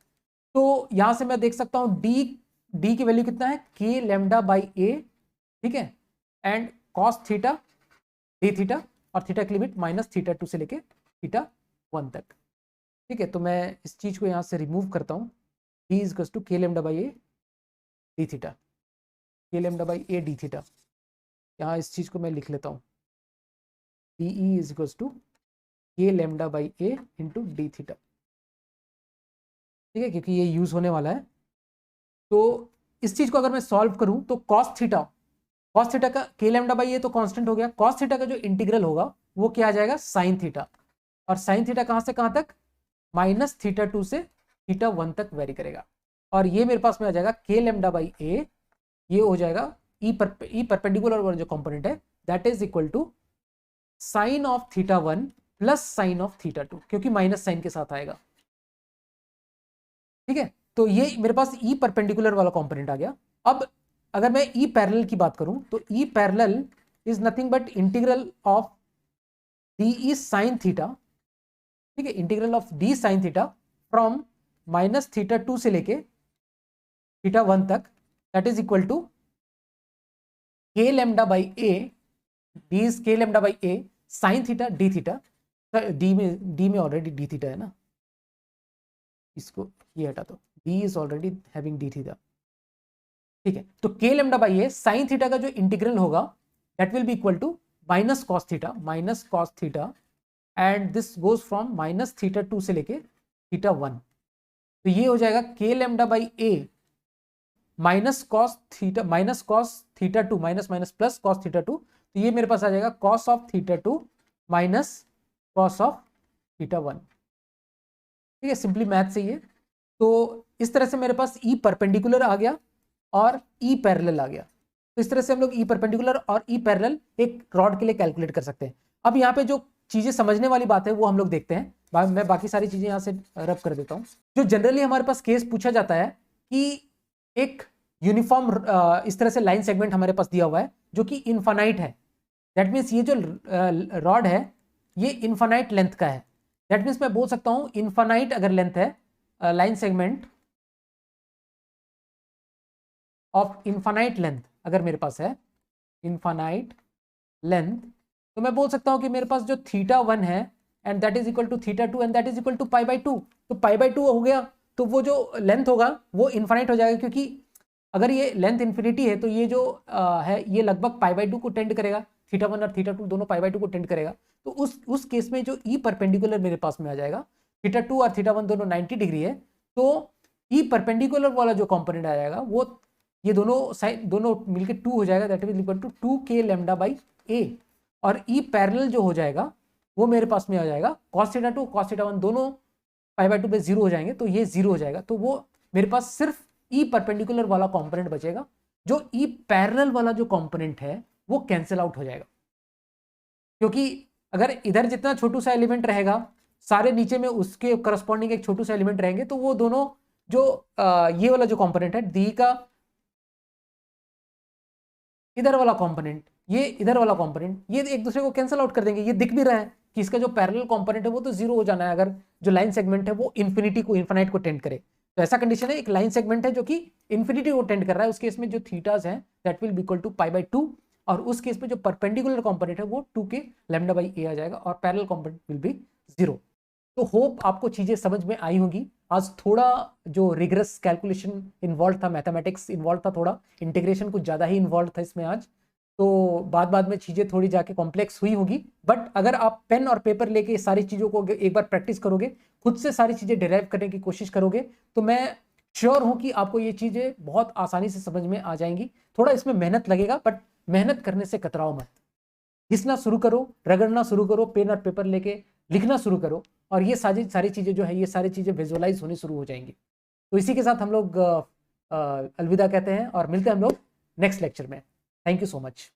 तो यहां से मैं देख सकता हूं डी की वैल्यू कितना है, के लेमडा बाई ए, ठीक है, and cos theta D theta, और थीटा की लिमिट माइनस थीटा 2 से लेके थीटा 1 तक, ठीक है। तो मैं इस चीज को यहां से रिमूव करता हूं, d is equals to K lambda by A D theta, K lambda by A D theta. यहाँ इस चीज को मैं लिख लेता हूँ, D E is equals to K lambda by A into D theta, ठीक है, क्योंकि ये यूज होने वाला है। तो इस चीज को अगर मैं सॉल्व करूं तो कॉस थीटा का के लेमडा बाई ए तो कांस्टेंट हो गया, कॉस थीटा का जो इंटीग्रल होगा वो क्या आ जाएगा, साइन थीटा, और साइन थीटा कहां से कहां तक, माइनस थीटा 2 से थीटा 1 तक वेरी करेगा, और ये मेरे पास में आ जाएगा के लेमडा बाई ए, ये हो जाएगा ई परपेंडिकुलर वाला जो कंपोनेंट है that is equal to sine of theta 1 plus sine of theta 2, क्योंकि माइनस साइन के साथ आएगा, ठीक है। तो ये मेरे पास ई परपेंडिकुलर वाला कंपोनेंट आ गया। अब अगर मैं ई पैरेलल की बात करूं तो E parallel is nothing but integral of D E sine theta, ठीक है, integral of D sine theta from minus theta 2 से लेके थीटा 1 तक, that is equal to K lambda by A, D is K lambda by A sine theta D theta, D में already D theta है ना, इसको ये हटा दो, D is already having D theta, ठीक है। तो K lambda by A sine theta का जो इंटीग्रल होगा that will be equal to minus cos theta, and this goes from minus theta 2 से लेके थीटा 1, तो ये हो जाएगा K lambda by A minus cos theta 2 minus plus cos theta 2, तो ये मेरे पास आ जाएगा cos of theta 2 minus cos of theta 1, ठीक है, सिंपली मैथ से ये। तो इस तरह से मेरे पास ई परपेंडिकुलर आ गया और ई पैरेलल आ गया। तो इस तरह से हम लोग ई परपेंडिकुलर और ई पैरेलल एक रॉड के लिए कैलकुलेट कर सकते हैं। अब यहाँ पे जो चीजें समझने वाली बात है वो हम लोग देखते हैं, मैं बाकी सारी चीजें यहाँ से रब कर देता हूँ। जो जनरली हमारे पास केस पूछा जाता है कि एक यूनिफॉर्म इस तरह से लाइन सेगमेंट हमारे पास दिया हुआ है जो कि इनफाइनाइट है, दैट मीन्स ये जो रॉड है ये इनफाइनाइट लेंथ का है, दैट मीन्स मैं बोल सकता हूँ इनफाइनाइट अगर लेंथ है line segment of infinite length अगर मेरे पास है इनफाइनाइट लेंथ, तो मैं बोल सकता हूं कि मेरे पास जो थीटा 1 है and that is equal to theta 2 and that is equal to pi by 2। तो पाई बाई 2 हो गया, तो वो जो लेंथ होगा वो इन्फाइनाइट हो जाएगा, क्योंकि अगर ये लेंथ इन्फिनिटी है तो ये जो है ये लगभग पाई बाई 2 को टेंड करेगा, थीटा 1 और थीटा 2 दोनों पाई बाई 2 को टेंड करेगा। तो उस केस में जो ई परपेंडिकुलर मेरे पास में आ जाएगा, थीटा 2 और थीटा 1 दोनों 90 डिग्री है, तो ई परपेंडिकुलर वाला जो कंपोनेंट आ जाएगा वो ये दोनों साइड दोनों मिलके 2 हो जाएगा, that is equal to 2k lambda by A. और ई पैरेलल जो हो जाएगा वो मेरे पास में आ जाएगा cos थीटा 2 cos थीटा 1 दोनों पाई बाई 2 पे 0 हो जाएंगे, तो ये 0 हो जाएगा। तो वो मेरे पास सिर्फ ई परपेंडिकुलर वाला कंपोनेंट बचेगा, जो ई पैरेलल वाला जो कंपोनेंट है वो कैंसिल आउट हो जाएगा, क्योंकि अगर इधर जितना छोटू सा एलिमेंट रहेगा सारे नीचे में उसके करस्पॉन्डिंग एक छोटू सा एलिमेंट रहेंगे, तो वो दोनों जो ये वाला जो कंपोनेंट है डी का इधर वाला कंपोनेंट, ये इधर वाला कंपोनेंट, ये एक दूसरे को कैंसिल आउट कर देंगे। ये दिख भी रहा है कि इसका जो पैरेलल कंपोनेंट है वो तो 0 हो जाना है अगर जो लाइन सेगमेंट है वो इन्फिनिटी को इन्फिनाइट को टेंड करे। तो ऐसा कंडीशन है, एक लाइन सेगमेंट है जो कि इन्फिनिटी को टेंड कर रहा है, उस केस में जो थीटास हैं that will be equal to pi by 2, और उस केस में जो परपेंडिकुलर कंपोनेंट है वो 2k लैम्डा बाई ए आ जाएगा और पैरेलल कंपोनेंट विल बी 0। तो होप आपको चीजें समझ में आई होंगी। आज थोड़ा जो रिगरस कैलकुलेशन इन्वॉल्व था, मैथमेटिक्स इन्वॉल्व था, थोड़ा इंटीग्रेशन कुछ ज़्यादा ही इन्वॉल्व था इसमें आज, तो बाद में चीज़ें थोड़ी जाके कॉम्प्लेक्स हुई होगी। बट अगर आप पेन और पेपर लेके सारी चीज़ों को एक बार प्रैक्टिस करोगे, खुद से सारी चीज़ें डिराइव करने की कोशिश करोगे, तो मैं श्योर हूँ कि आपको ये चीज़ें बहुत आसानी से समझ में आ जाएंगी। थोड़ा इसमें मेहनत लगेगा, बट मेहनत करने से कतराओ मत, घिसना शुरू करो, रगड़ना शुरू करो, पेन और पेपर लेके लिखना शुरू करो, और ये सारी चीज़ें जो है ये सारी चीज़ें विजुअलाइज होनी शुरू हो जाएंगी। तो इसी के साथ हम लोग अलविदा कहते हैं और मिलते हैं हम लोग नेक्स्ट लेक्चर में। Thank you so much.